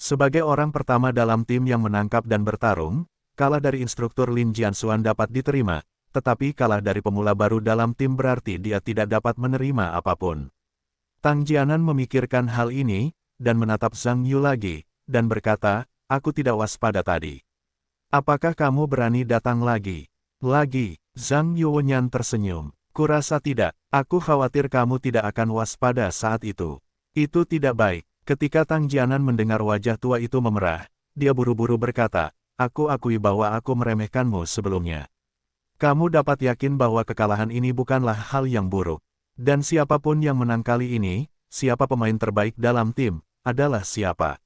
Sebagai orang pertama dalam tim yang menangkap dan bertarung, kalah dari instruktur Lin Jianxuan dapat diterima, tetapi kalah dari pemula baru dalam tim berarti dia tidak dapat menerima apapun. Tang Jianan memikirkan hal ini, dan menatap Zhang Yu lagi, dan berkata, "Aku tidak waspada tadi. Apakah kamu berani datang lagi?" "Lagi?" Zhang Yu Wenyan tersenyum. "Kurasa tidak, aku khawatir kamu tidak akan waspada saat itu." "Itu tidak baik." Ketika Tang Jianan mendengar wajah tua itu memerah, dia buru-buru berkata, "Aku akui bahwa aku meremehkanmu sebelumnya. Kamu dapat yakin bahwa kekalahan ini bukanlah hal yang buruk. Dan siapapun yang menang kali ini, siapa pemain terbaik dalam tim, adalah siapa."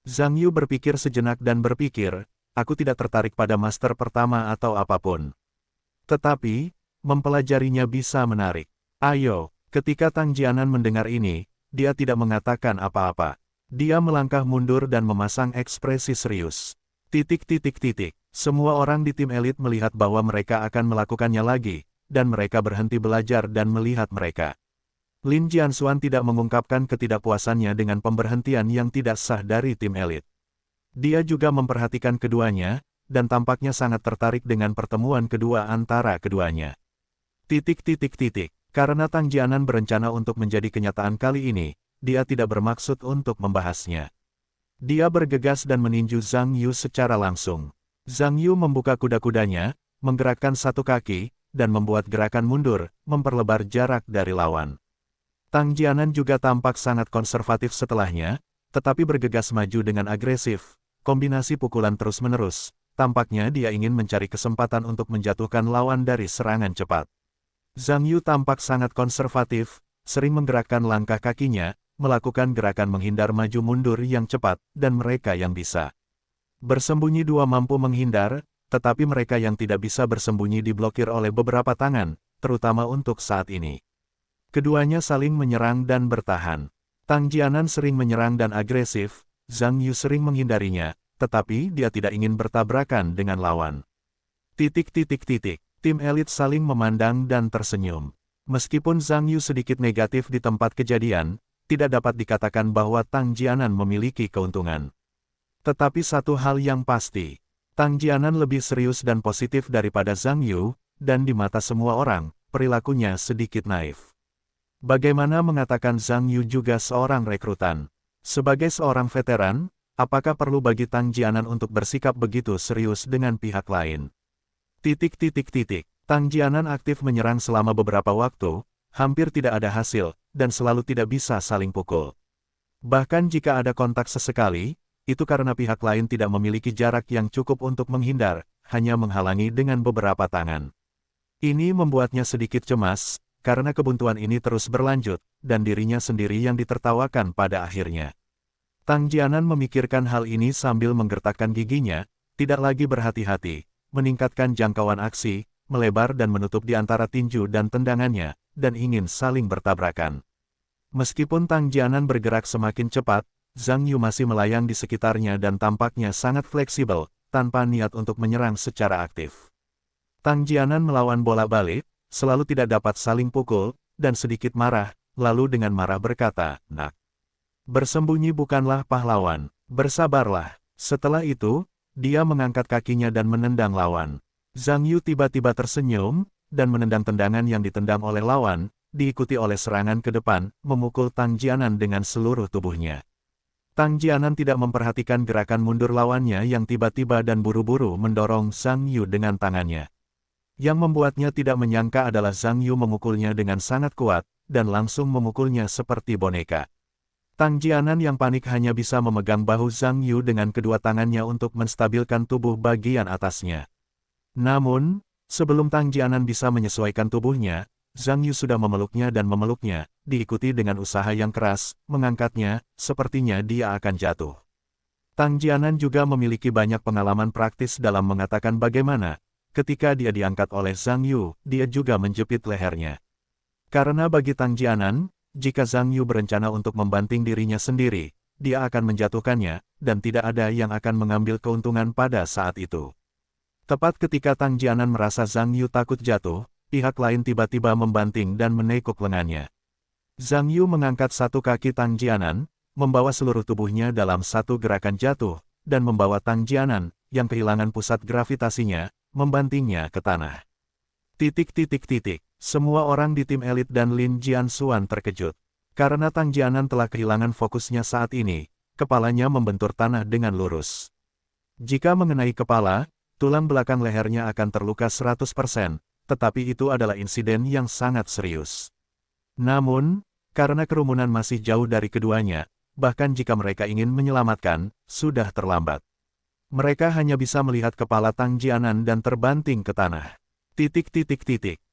Zhang Yu berpikir sejenak dan berpikir, "Aku tidak tertarik pada master pertama atau apapun. Tetapi, mempelajarinya bisa menarik. Ayo." Ketika Tang Jianan mendengar ini, dia tidak mengatakan apa-apa. Dia melangkah mundur dan memasang ekspresi serius. Semua orang di tim elit melihat bahwa mereka akan melakukannya lagi, dan mereka berhenti belajar dan melihat mereka. Lin Jianxuan tidak mengungkapkan ketidakpuasannya dengan pemberhentian yang tidak sah dari tim elit. Dia juga memperhatikan keduanya, dan tampaknya sangat tertarik dengan pertemuan kedua antara keduanya. Karena Tang Jianan berencana untuk menjadi kenyataan kali ini, dia tidak bermaksud untuk membahasnya. Dia bergegas dan meninju Zhang Yu secara langsung. Zhang Yu membuka kuda-kudanya, menggerakkan satu kaki, dan membuat gerakan mundur, memperlebar jarak dari lawan. Tang Jianan juga tampak sangat konservatif setelahnya, tetapi bergegas maju dengan agresif. Kombinasi pukulan terus-menerus, tampaknya dia ingin mencari kesempatan untuk menjatuhkan lawan dari serangan cepat. Zhang Yu tampak sangat konservatif, sering menggerakkan langkah kakinya, melakukan gerakan menghindar maju mundur yang cepat, dan mereka yang bisa bersembunyi dua mampu menghindar, tetapi mereka yang tidak bisa bersembunyi diblokir oleh beberapa tangan, terutama untuk saat ini. Keduanya saling menyerang dan bertahan. Tang Jianan sering menyerang dan agresif, Zhang Yu sering menghindarinya, tetapi dia tidak ingin bertabrakan dengan lawan. Tim elit saling memandang dan tersenyum. Meskipun Zhang Yu sedikit negatif di tempat kejadian, tidak dapat dikatakan bahwa Tang Jianan memiliki keuntungan. Tetapi satu hal yang pasti, Tang Jianan lebih serius dan positif daripada Zhang Yu, dan di mata semua orang, perilakunya sedikit naif. Bagaimana mengatakan Zhang Yu juga seorang rekrutan? Sebagai seorang veteran, apakah perlu bagi Tang Jianan untuk bersikap begitu serius dengan pihak lain? Tang Jianan aktif menyerang selama beberapa waktu, hampir tidak ada hasil, dan selalu tidak bisa saling pukul. Bahkan jika ada kontak sesekali, itu karena pihak lain tidak memiliki jarak yang cukup untuk menghindar, hanya menghalangi dengan beberapa tangan. Ini membuatnya sedikit cemas, karena kebuntuan ini terus berlanjut, dan dirinya sendiri yang ditertawakan pada akhirnya. Tang Jianan memikirkan hal ini sambil menggertakkan giginya, tidak lagi berhati-hati, meningkatkan jangkauan aksi, melebar dan menutup di antara tinju dan tendangannya, dan ingin saling bertabrakan. Meskipun Tang Jianan bergerak semakin cepat, Zhang Yu masih melayang di sekitarnya dan tampaknya sangat fleksibel, tanpa niat untuk menyerang secara aktif. Tang Jianan melawan bola-balik, selalu tidak dapat saling pukul, dan sedikit marah, lalu dengan marah berkata, "Nak, bersembunyi bukanlah pahlawan, bersabarlah." Setelah itu, dia mengangkat kakinya dan menendang lawan. Zhang Yu tiba-tiba tersenyum, dan menendang tendangan yang ditendang oleh lawan, diikuti oleh serangan ke depan, memukul Tang Jianan dengan seluruh tubuhnya. Tang Jianan tidak memperhatikan gerakan mundur lawannya yang tiba-tiba dan buru-buru mendorong Zhang Yu dengan tangannya. Yang membuatnya tidak menyangka adalah Zhang Yu memukulnya dengan sangat kuat, dan langsung memukulnya seperti boneka. Tang Jianan yang panik hanya bisa memegang bahu Zhang Yu dengan kedua tangannya untuk menstabilkan tubuh bagian atasnya. Namun, sebelum Tang Jianan bisa menyesuaikan tubuhnya, Zhang Yu sudah memeluknya dan memeluknya, diikuti dengan usaha yang keras, mengangkatnya, sepertinya dia akan jatuh. Tang Jianan juga memiliki banyak pengalaman praktis dalam mengatakan bagaimana, ketika dia diangkat oleh Zhang Yu, dia juga menjepit lehernya. Karena bagi Tang Jianan, jika Zhang Yu berencana untuk membanting dirinya sendiri, dia akan menjatuhkannya, dan tidak ada yang akan mengambil keuntungan pada saat itu. Tepat ketika Tang Jianan merasa Zhang Yu takut jatuh, pihak lain tiba-tiba membanting dan menekuk lengannya. Zhang Yu mengangkat satu kaki Tang Jianan, membawa seluruh tubuhnya dalam satu gerakan jatuh, dan membawa Tang Jianan, yang kehilangan pusat gravitasinya, membantingnya ke tanah. Semua orang di tim elit dan Lin Jianxuan terkejut. Karena Tang Jianan telah kehilangan fokusnya saat ini, kepalanya membentur tanah dengan lurus. Jika mengenai kepala, tulang belakang lehernya akan terluka 100%, tetapi itu adalah insiden yang sangat serius. Namun, karena kerumunan masih jauh dari keduanya, bahkan jika mereka ingin menyelamatkan, sudah terlambat. Mereka hanya bisa melihat kepala Tang Jianan dan terbanting ke tanah.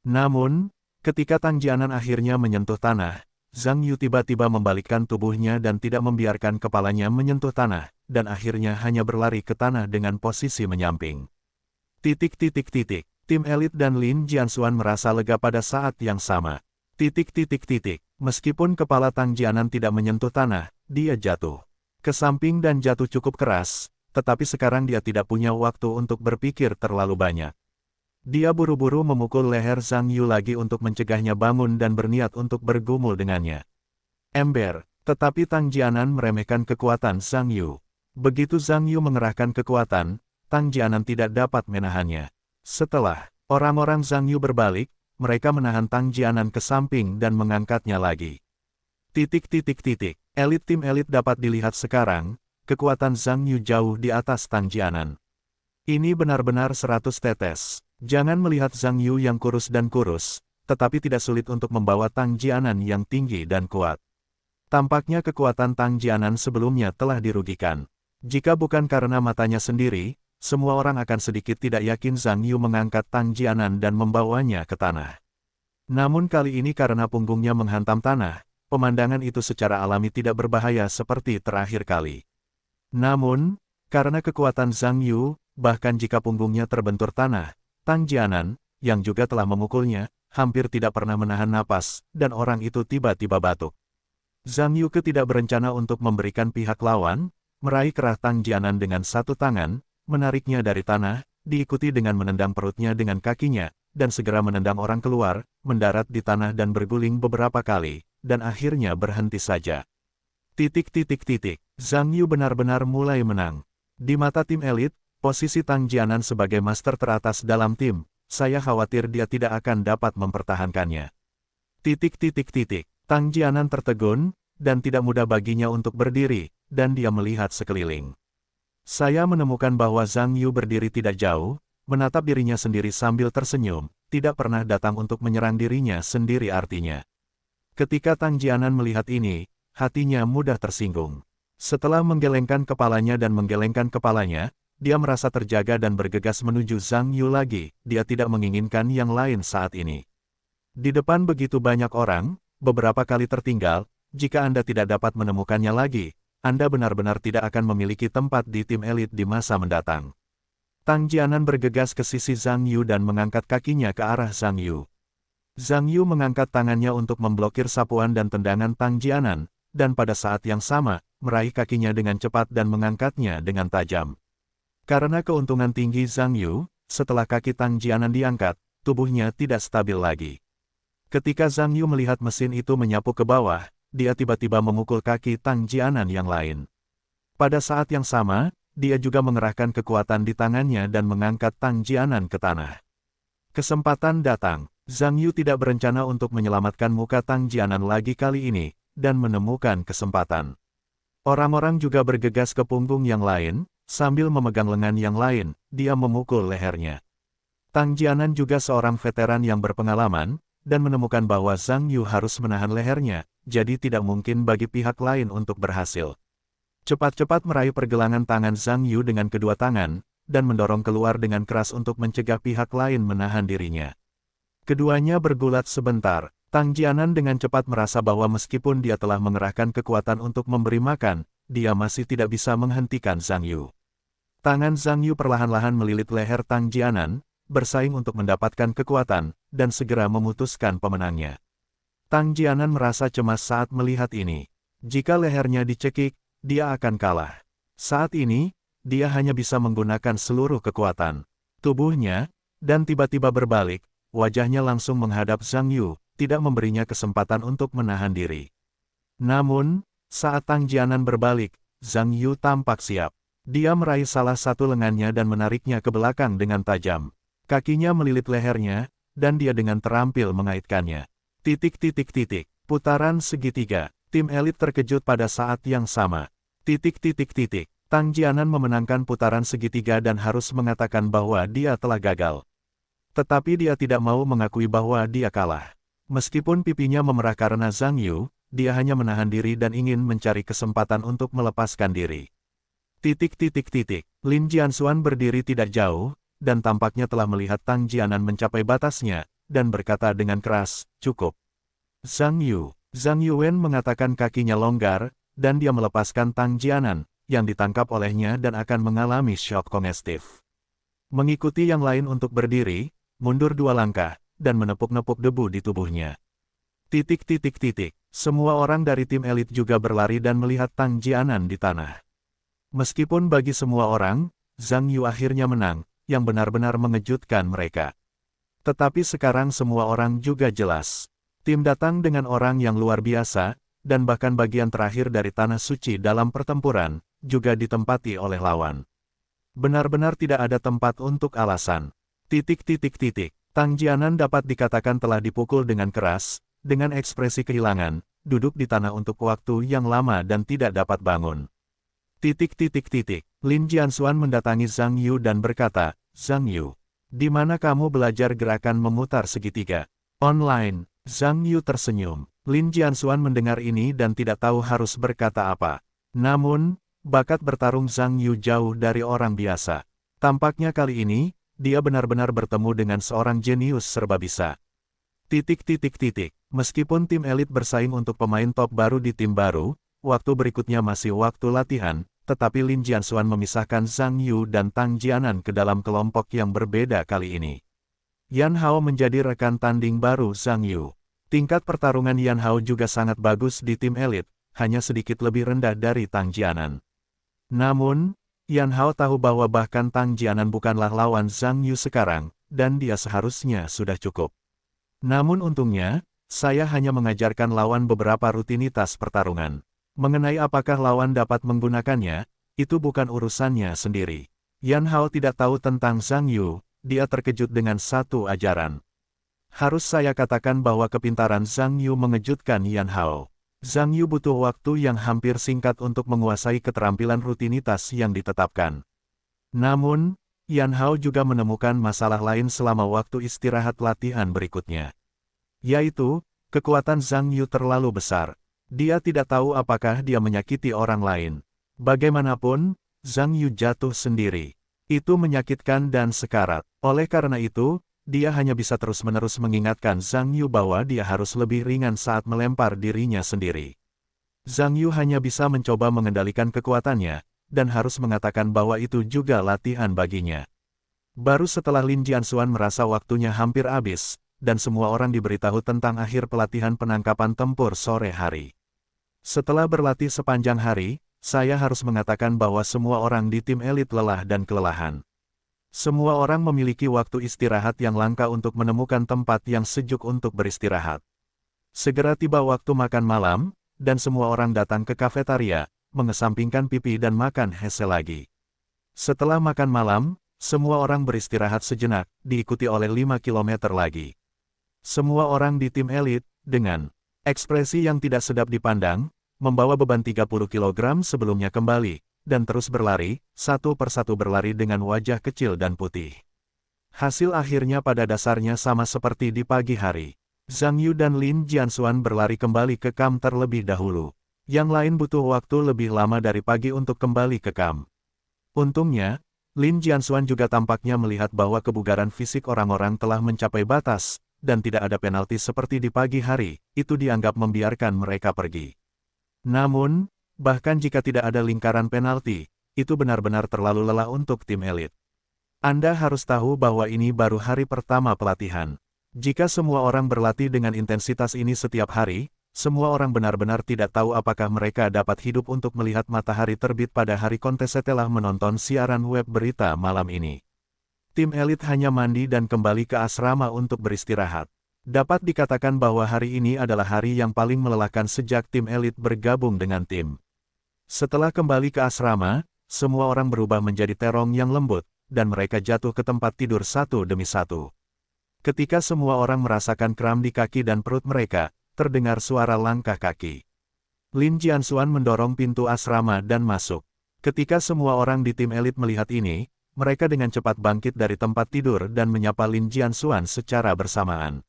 Namun, ketika Tang Jianan akhirnya menyentuh tanah, Zhang Yu tiba-tiba membalikkan tubuhnya dan tidak membiarkan kepalanya menyentuh tanah, dan akhirnya hanya berlari ke tanah dengan posisi menyamping. Tim elit dan Lin Jianxuan merasa lega pada saat yang sama. Meskipun kepala Tang Jianan tidak menyentuh tanah, dia jatuh ke samping dan jatuh cukup keras, tetapi sekarang dia tidak punya waktu untuk berpikir terlalu banyak. Dia buru-buru memukul leher Zhang Yu lagi untuk mencegahnya bangun dan berniat untuk bergumul dengannya. Ember, tetapi Tang Jianan meremehkan kekuatan Zhang Yu. Begitu Zhang Yu mengerahkan kekuatan, Tang Jianan tidak dapat menahannya. Setelah orang-orang Zhang Yu berbalik, mereka menahan Tang Jianan ke samping dan mengangkatnya lagi. Elit tim elit dapat dilihat sekarang, kekuatan Zhang Yu jauh di atas Tang Jianan. Ini benar-benar 100 tetes. Jangan melihat Zhang Yu yang kurus dan kurus, tetapi tidak sulit untuk membawa Tang Jianan yang tinggi dan kuat. Tampaknya kekuatan Tang Jianan sebelumnya telah dirugikan. Jika bukan karena matanya sendiri, semua orang akan sedikit tidak yakin Zhang Yu mengangkat Tang Jianan dan membawanya ke tanah. Namun kali ini karena punggungnya menghantam tanah, pemandangan itu secara alami tidak berbahaya seperti terakhir kali. Namun, karena kekuatan Zhang Yu, bahkan jika punggungnya terbentur tanah, Tang Jianan, yang juga telah memukulnya, hampir tidak pernah menahan napas, dan orang itu tiba-tiba batuk. Zhang Yu tidak berencana untuk memberikan pihak lawan, meraih kerah Tang Jianan dengan satu tangan, menariknya dari tanah, diikuti dengan menendang perutnya dengan kakinya, dan segera menendang orang keluar, mendarat di tanah dan berguling beberapa kali, dan akhirnya berhenti saja. Zhang Yu benar-benar mulai menang. Di mata tim elit, posisi Tang Jianan sebagai master teratas dalam tim, saya khawatir dia tidak akan dapat mempertahankannya. Tang Jianan tertegun, dan tidak mudah baginya untuk berdiri, dan dia melihat sekeliling. Saya menemukan bahwa Zhang Yu berdiri tidak jauh, menatap dirinya sendiri sambil tersenyum, tidak pernah datang untuk menyerang dirinya sendiri artinya. Ketika Tang Jianan melihat ini, hatinya mudah tersinggung. Setelah menggelengkan kepalanya, dia merasa terjaga dan bergegas menuju Zhang Yu lagi, dia tidak menginginkan yang lain saat ini. Di depan begitu banyak orang, beberapa kali tertinggal, jika Anda tidak dapat menemukannya lagi, Anda benar-benar tidak akan memiliki tempat di tim elit di masa mendatang. Tang Jianan bergegas ke sisi Zhang Yu dan mengangkat kakinya ke arah Zhang Yu. Zhang Yu mengangkat tangannya untuk memblokir sapuan dan tendangan Tang Jianan, dan pada saat yang sama, meraih kakinya dengan cepat dan mengangkatnya dengan tajam. Karena keuntungan tinggi Zhang Yu, setelah kaki Tang Jianan diangkat, tubuhnya tidak stabil lagi. Ketika Zhang Yu melihat mesin itu menyapu ke bawah, dia tiba-tiba memukul kaki Tang Jianan yang lain. Pada saat yang sama, dia juga mengerahkan kekuatan di tangannya dan mengangkat Tang Jianan ke tanah. Kesempatan datang. Zhang Yu tidak berencana untuk menyelamatkan muka Tang Jianan lagi kali ini, dan menemukan kesempatan. Orang-orang juga bergegas ke punggung yang lain, sambil memegang lengan yang lain, dia memukul lehernya. Tang Jianan juga seorang veteran yang berpengalaman, dan menemukan bahwa Zhang Yu harus menahan lehernya, jadi tidak mungkin bagi pihak lain untuk berhasil. Cepat-cepat meraih pergelangan tangan Zhang Yu dengan kedua tangan, dan mendorong keluar dengan keras untuk mencegah pihak lain menahan dirinya. Keduanya bergulat sebentar. Tang Jianan dengan cepat merasa bahwa meskipun dia telah mengerahkan kekuatan untuk memberi makan, dia masih tidak bisa menghentikan Zhang Yu. Tangan Zhang Yu perlahan-lahan melilit leher Tang Jianan, bersaing untuk mendapatkan kekuatan, dan segera memutuskan pemenangnya. Tang Jianan merasa cemas saat melihat ini. Jika lehernya dicekik, dia akan kalah. Saat ini, dia hanya bisa menggunakan seluruh kekuatan tubuhnya, dan tiba-tiba berbalik, wajahnya langsung menghadap Zhang Yu, tidak memberinya kesempatan untuk menahan diri. Namun, saat Tang Jianan berbalik, Zhang Yu tampak siap. Dia meraih salah satu lengannya dan menariknya ke belakang dengan tajam. Kakinya melilit lehernya, dan dia dengan terampil mengaitkannya. Putaran segitiga. Tim elit terkejut pada saat yang sama. Tang Jianan memenangkan putaran segitiga dan harus mengatakan bahwa dia telah gagal. Tetapi dia tidak mau mengakui bahwa dia kalah. Meskipun pipinya memerah karena Zhang Yu, dia hanya menahan diri dan ingin mencari kesempatan untuk melepaskan diri. Lin Jianxuan berdiri tidak jauh, dan tampaknya telah melihat Tang Jianan mencapai batasnya, dan berkata dengan keras, "Cukup." Zhang Yuwen mengatakan kakinya longgar, dan dia melepaskan Tang Jianan, yang ditangkap olehnya dan akan mengalami shock kognitif. Mengikuti yang lain untuk berdiri, mundur 2 langkah, dan menepuk-nepuk debu di tubuhnya. Semua orang dari tim elit juga berlari dan melihat Tang Jianan di tanah. Meskipun bagi semua orang, Zhang Yu akhirnya menang, yang benar-benar mengejutkan mereka. Tetapi sekarang semua orang juga jelas. Tim datang dengan orang yang luar biasa, dan bahkan bagian terakhir dari tanah suci dalam pertempuran, juga ditempati oleh lawan. Benar-benar tidak ada tempat untuk alasan. Tang Jianan dapat dikatakan telah dipukul dengan keras, dengan ekspresi kehilangan, duduk di tanah untuk waktu yang lama dan tidak dapat bangun. Lin Jianxuan mendatangi Zhang Yu dan berkata, "Zhang Yu, di mana kamu belajar gerakan memutar segitiga?" "Online." Zhang Yu tersenyum. Lin Jianxuan mendengar ini dan tidak tahu harus berkata apa. Namun, bakat bertarung Zhang Yu jauh dari orang biasa. Tampaknya kali ini, dia benar-benar bertemu dengan seorang jenius serba bisa. Meskipun tim elit bersaing untuk pemain top baru di tim baru, waktu berikutnya masih waktu latihan, tetapi Lin Jianxuan memisahkan Zhang Yu dan Tang Jianan ke dalam kelompok yang berbeda kali ini. Yan Hao menjadi rekan tanding baru Zhang Yu. Tingkat pertarungan Yan Hao juga sangat bagus di tim elit, hanya sedikit lebih rendah dari Tang Jianan. Namun, Yan Hao tahu bahwa bahkan Tang Jianan bukanlah lawan Zhang Yu sekarang, dan dia seharusnya sudah cukup. Namun untungnya, saya hanya mengajarkan lawan beberapa rutinitas pertarungan. Mengenai apakah lawan dapat menggunakannya, itu bukan urusannya sendiri. Yan Hao tidak tahu tentang Zhang Yu, dia terkejut dengan satu ajaran. Harus saya katakan bahwa kepintaran Zhang Yu mengejutkan Yan Hao. Zhang Yu butuh waktu yang hampir singkat untuk menguasai keterampilan rutinitas yang ditetapkan. Namun, Yan Hao juga menemukan masalah lain selama waktu istirahat latihan berikutnya. Yaitu, kekuatan Zhang Yu terlalu besar. Dia tidak tahu apakah dia menyakiti orang lain. Bagaimanapun, Zhang Yu jatuh sendiri. Itu menyakitkan dan sekarat. Oleh karena itu, dia hanya bisa terus-menerus mengingatkan Zhang Yu bahwa dia harus lebih ringan saat melempar dirinya sendiri. Zhang Yu hanya bisa mencoba mengendalikan kekuatannya, dan harus mengatakan bahwa itu juga latihan baginya. Baru setelah Lin Jianxuan merasa waktunya hampir habis, dan semua orang diberitahu tentang akhir pelatihan penangkapan tempur sore hari. Setelah berlatih sepanjang hari, saya harus mengatakan bahwa semua orang di tim elit lelah dan kelelahan. Semua orang memiliki waktu istirahat yang langka untuk menemukan tempat yang sejuk untuk beristirahat. Segera tiba waktu makan malam, dan semua orang datang ke kafetaria, mengesampingkan pipi dan makan hese lagi. Setelah makan malam, semua orang beristirahat sejenak, diikuti oleh 5 kilometer lagi. Semua orang di tim elit, dengan ekspresi yang tidak sedap dipandang, membawa beban 30 kg sebelumnya kembali, dan terus berlari, satu persatu berlari dengan wajah kecil dan putih. Hasil akhirnya pada dasarnya sama seperti di pagi hari. Zhang Yu dan Lin Jianxuan berlari kembali ke kamp terlebih dahulu. Yang lain butuh waktu lebih lama dari pagi untuk kembali ke kamp. Untungnya, Lin Jianxuan juga tampaknya melihat bahwa kebugaran fisik orang-orang telah mencapai batas, dan tidak ada penalti seperti di pagi hari, itu dianggap membiarkan mereka pergi. Namun, bahkan jika tidak ada lingkaran penalti, itu benar-benar terlalu lelah untuk tim elit. Anda harus tahu bahwa ini baru hari pertama pelatihan. Jika semua orang berlatih dengan intensitas ini setiap hari, semua orang benar-benar tidak tahu apakah mereka dapat hidup untuk melihat matahari terbit pada hari kontes setelah menonton siaran web berita malam ini. Tim elit hanya mandi dan kembali ke asrama untuk beristirahat. Dapat dikatakan bahwa hari ini adalah hari yang paling melelahkan sejak tim elit bergabung dengan tim. Setelah kembali ke asrama, semua orang berubah menjadi terong yang lembut, dan mereka jatuh ke tempat tidur satu demi satu. Ketika semua orang merasakan kram di kaki dan perut mereka, terdengar suara langkah kaki. Lin Jianxuan mendorong pintu asrama dan masuk. Ketika semua orang di tim elit melihat ini, mereka dengan cepat bangkit dari tempat tidur dan menyapa Lin Jianxuan secara bersamaan.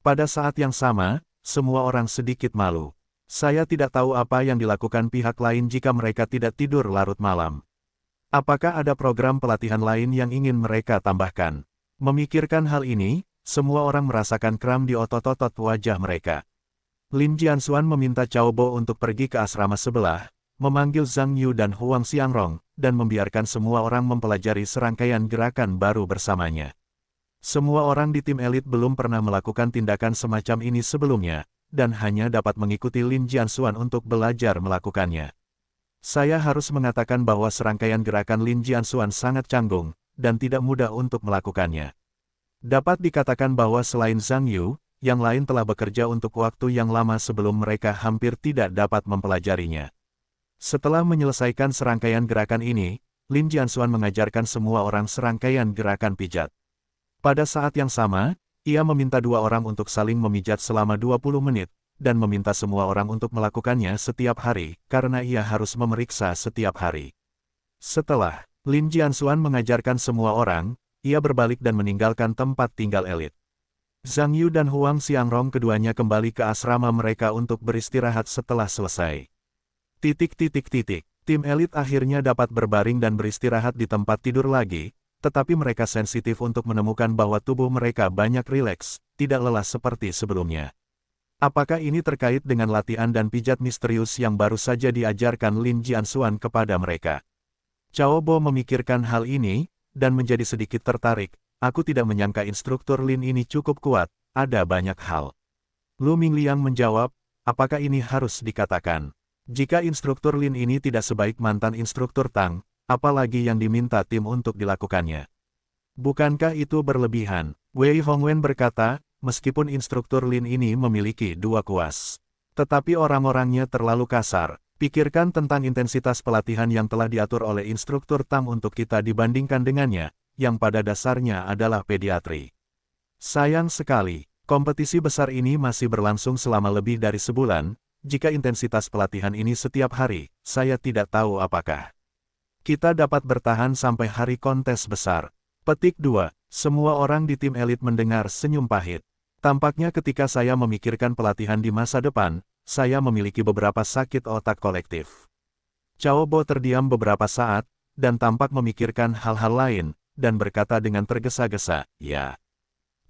Pada saat yang sama, semua orang sedikit malu. Saya tidak tahu apa yang dilakukan pihak lain jika mereka tidak tidur larut malam. Apakah ada program pelatihan lain yang ingin mereka tambahkan? Memikirkan hal ini, semua orang merasakan kram di otot-otot wajah mereka. Lin Jianxuan meminta Cao Bo untuk pergi ke asrama sebelah, memanggil Zhang Yu dan Huang Xiangrong, dan membiarkan semua orang mempelajari serangkaian gerakan baru bersamanya. Semua orang di tim elit belum pernah melakukan tindakan semacam ini sebelumnya, dan hanya dapat mengikuti Lin Jianxuan untuk belajar melakukannya. Saya harus mengatakan bahwa serangkaian gerakan Lin Jianxuan sangat canggung, dan tidak mudah untuk melakukannya. Dapat dikatakan bahwa selain Zhang Yu, yang lain telah bekerja untuk waktu yang lama sebelum mereka hampir tidak dapat mempelajarinya. Setelah menyelesaikan serangkaian gerakan ini, Lin Jianxuan mengajarkan semua orang serangkaian gerakan pijat. Pada saat yang sama, ia meminta dua orang untuk saling memijat selama 20 menit, dan meminta semua orang untuk melakukannya setiap hari, karena ia harus memeriksa setiap hari. Setelah Lin Jianxuan mengajarkan semua orang, ia berbalik dan meninggalkan tempat tinggal elit. Zhang Yu dan Huang Xiangrong keduanya kembali ke asrama mereka untuk beristirahat setelah selesai. Tim elit akhirnya dapat berbaring dan beristirahat di tempat tidur lagi, tetapi mereka sensitif untuk menemukan bahwa tubuh mereka banyak rileks, tidak lelah seperti sebelumnya. Apakah ini terkait dengan latihan dan pijat misterius yang baru saja diajarkan Lin Jianxuan kepada mereka? Cao Bo memikirkan hal ini, dan menjadi sedikit tertarik. Aku tidak menyangka instruktur Lin ini cukup kuat, ada banyak hal. Lu Mingliang menjawab, apakah ini harus dikatakan? Jika instruktur Lin ini tidak sebaik mantan instruktur Tang, apalagi yang diminta tim untuk dilakukannya? Bukankah itu berlebihan? Wei Hongwen berkata, meskipun instruktur Lin ini memiliki dua kuas. Tetapi orang-orangnya terlalu kasar. Pikirkan tentang intensitas pelatihan yang telah diatur oleh instruktur Tang untuk kita dibandingkan dengannya, yang pada dasarnya adalah pediatri. Sayang sekali, kompetisi besar ini masih berlangsung selama lebih dari sebulan. Jika intensitas pelatihan ini setiap hari, saya tidak tahu apakah kita dapat bertahan sampai hari kontes besar. Petik 2. Semua orang di tim elit mendengar senyum pahit. Tampaknya ketika saya memikirkan pelatihan di masa depan, saya memiliki beberapa sakit otak kolektif. Cao Bo terdiam beberapa saat, dan tampak memikirkan hal-hal lain, dan berkata dengan tergesa-gesa, ya.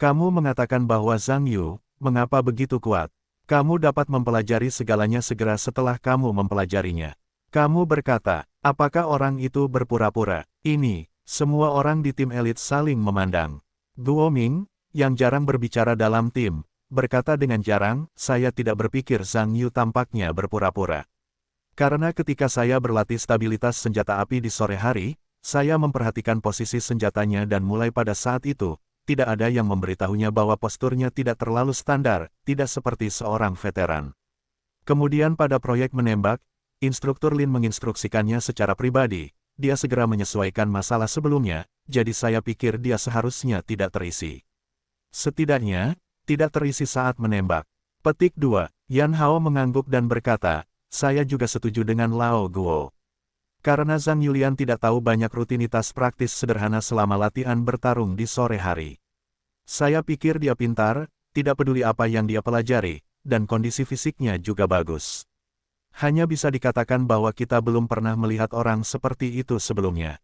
Kamu mengatakan bahwa Zhang Yu, mengapa begitu kuat? Kamu dapat mempelajari segalanya segera setelah kamu mempelajarinya. Kamu berkata, apakah orang itu berpura-pura? Ini, semua orang di tim elit saling memandang. Guo Ming, yang jarang berbicara dalam tim, berkata dengan jarang, saya tidak berpikir Zhang Yu tampaknya berpura-pura. Karena ketika saya berlatih stabilitas senjata api di sore hari, saya memperhatikan posisi senjatanya dan mulai pada saat itu, tidak ada yang memberitahunya bahwa posturnya tidak terlalu standar, tidak seperti seorang veteran. Kemudian pada proyek menembak, instruktur Lin menginstruksikannya secara pribadi, dia segera menyesuaikan masalah sebelumnya, jadi saya pikir dia seharusnya tidak terisi. Setidaknya, tidak terisi saat menembak. Petik 2. Yan Hao mengangguk dan berkata, saya juga setuju dengan Lao Guo. Karena Zhang Yulian tidak tahu banyak rutinitas praktis sederhana selama latihan bertarung di sore hari. Saya pikir dia pintar, tidak peduli apa yang dia pelajari, dan kondisi fisiknya juga bagus. Hanya bisa dikatakan bahwa kita belum pernah melihat orang seperti itu sebelumnya.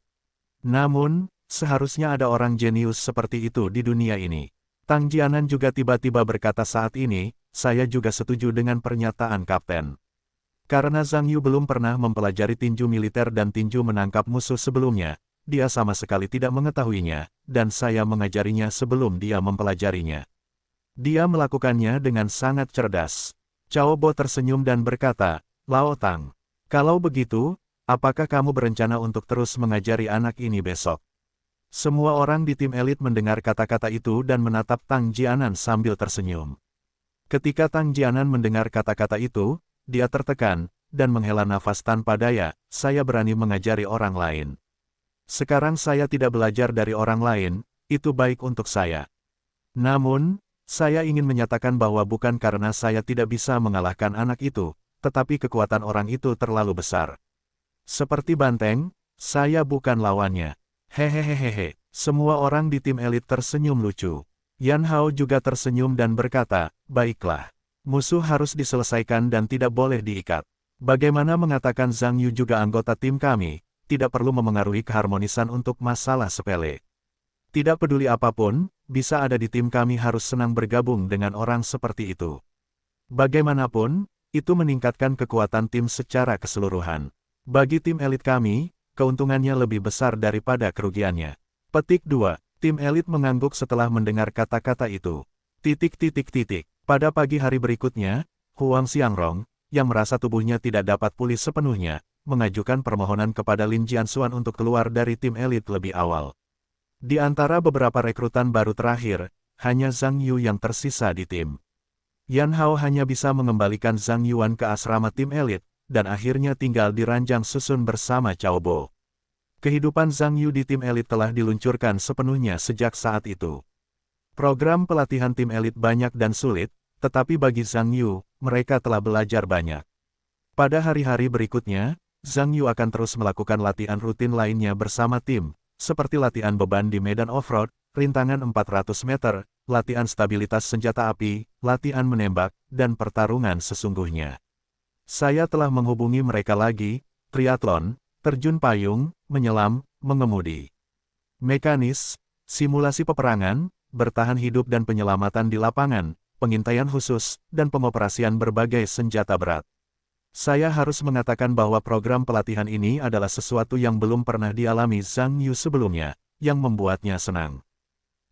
Namun, seharusnya ada orang jenius seperti itu di dunia ini. Tang Jianan juga tiba-tiba berkata saat ini, saya juga setuju dengan pernyataan Kapten. Karena Zhang Yu belum pernah mempelajari tinju militer dan tinju menangkap musuh sebelumnya, dia sama sekali tidak mengetahuinya, dan saya mengajarinya sebelum dia mempelajarinya. Dia melakukannya dengan sangat cerdas. Cao Bo tersenyum dan berkata, Lao Tang, kalau begitu, apakah kamu berencana untuk terus mengajari anak ini besok? Semua orang di tim elit mendengar kata-kata itu dan menatap Tang Jianan sambil tersenyum. Ketika Tang Jianan mendengar kata-kata itu, dia tertekan, dan menghela nafas tanpa daya, saya berani mengajari orang lain. Sekarang saya tidak belajar dari orang lain, itu baik untuk saya. Namun, saya ingin menyatakan bahwa bukan karena saya tidak bisa mengalahkan anak itu, tetapi kekuatan orang itu terlalu besar. Seperti banteng, saya bukan lawannya. Hehehehe, semua orang di tim elit tersenyum lucu. Yan Hao juga tersenyum dan berkata, baiklah. Musuh harus diselesaikan dan tidak boleh diikat. Bagaimana mengatakan Zhang Yu juga anggota tim kami, tidak perlu memengaruhi keharmonisan untuk masalah sepele. Tidak peduli apapun, bisa ada di tim kami harus senang bergabung dengan orang seperti itu. Bagaimanapun, itu meningkatkan kekuatan tim secara keseluruhan. Bagi tim elit kami, keuntungannya lebih besar daripada kerugiannya. Petik 2. Tim elit mengangguk setelah mendengar kata-kata itu. Pada pagi hari berikutnya, Huang Xiangrong, yang merasa tubuhnya tidak dapat pulih sepenuhnya, mengajukan permohonan kepada Lin Jianxuan untuk keluar dari tim elit lebih awal. Di antara beberapa rekrutan baru terakhir, hanya Zhang Yu yang tersisa di tim. Yan Hao hanya bisa mengembalikan Zhang Yuan ke asrama tim elit, dan akhirnya tinggal di ranjang susun bersama Cao Bo. Kehidupan Zhang Yu di tim elit telah diluncurkan sepenuhnya sejak saat itu. Program pelatihan tim elit banyak dan sulit, tetapi bagi Zhang Yu, mereka telah belajar banyak. Pada hari-hari berikutnya, Zhang Yu akan terus melakukan latihan rutin lainnya bersama tim, seperti latihan beban di medan off-road, rintangan 400 meter, latihan stabilitas senjata api, latihan menembak, dan pertarungan sesungguhnya. Saya telah menghubungi mereka lagi, triathlon, terjun payung, menyelam, mengemudi. Mekanis, simulasi peperangan, bertahan hidup dan penyelamatan di lapangan, pengintaian khusus, dan pengoperasian berbagai senjata berat. Saya harus mengatakan bahwa program pelatihan ini adalah sesuatu yang belum pernah dialami Zhang Yu sebelumnya, yang membuatnya senang.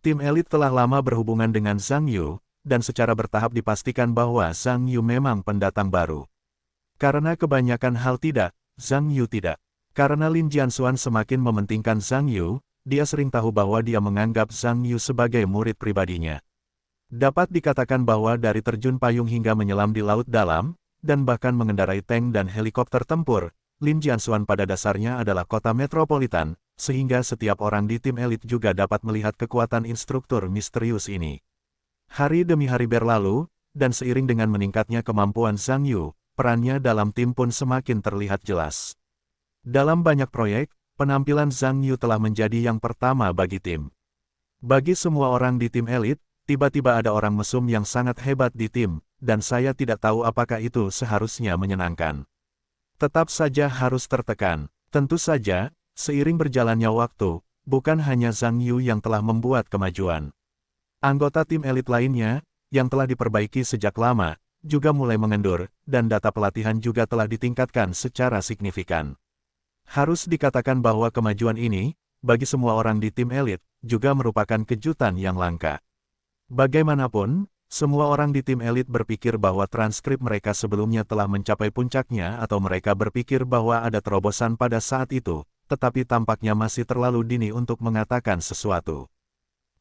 Tim elit telah lama berhubungan dengan Zhang Yu, dan secara bertahap dipastikan bahwa Zhang Yu memang pendatang baru. Karena kebanyakan hal tidak, Zhang Yu tidak. Karena Lin Jianxuan semakin mementingkan Zhang Yu, dia sering tahu bahwa dia menganggap Zhang Yu sebagai murid pribadinya. Dapat dikatakan bahwa dari terjun payung hingga menyelam di laut dalam, dan bahkan mengendarai tank dan helikopter tempur, Lin Jianxuan pada dasarnya adalah kota metropolitan, sehingga setiap orang di tim elit juga dapat melihat kekuatan instruktur misterius ini. Hari demi hari berlalu, dan seiring dengan meningkatnya kemampuan Zhang Yu, perannya dalam tim pun semakin terlihat jelas. Dalam banyak proyek, penampilan Zhang Yu telah menjadi yang pertama bagi tim. Bagi semua orang di tim elit, tiba-tiba ada orang mesum yang sangat hebat di tim, dan saya tidak tahu apakah itu seharusnya menyenangkan. Tetap saja harus tertekan. Tentu saja, seiring berjalannya waktu, bukan hanya Zhang Yu yang telah membuat kemajuan. Anggota tim elit lainnya, yang telah diperbaiki sejak lama, juga mulai mengendur, dan data pelatihan juga telah ditingkatkan secara signifikan. Harus dikatakan bahwa kemajuan ini, bagi semua orang di tim elit, juga merupakan kejutan yang langka. Bagaimanapun, semua orang di tim elit berpikir bahwa transkrip mereka sebelumnya telah mencapai puncaknya atau mereka berpikir bahwa ada terobosan pada saat itu, tetapi tampaknya masih terlalu dini untuk mengatakan sesuatu.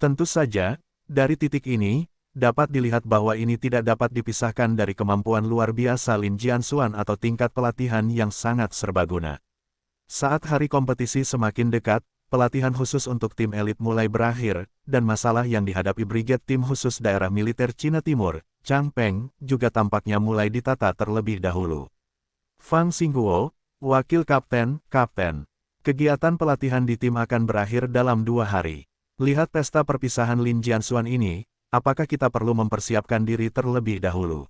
Tentu saja, dari titik ini, dapat dilihat bahwa ini tidak dapat dipisahkan dari kemampuan luar biasa Lin Jianxuan atau tingkat pelatihan yang sangat serbaguna. Saat hari kompetisi semakin dekat, pelatihan khusus untuk tim elit mulai berakhir, dan masalah yang dihadapi Brigade Tim Khusus Daerah Militer Cina Timur, Chang Peng, juga tampaknya mulai ditata terlebih dahulu. Fang Xingguo, Wakil Kapten, kegiatan pelatihan di tim akan berakhir dalam 2 hari. Lihat pesta perpisahan Lin Jianxuan ini, apakah kita perlu mempersiapkan diri terlebih dahulu?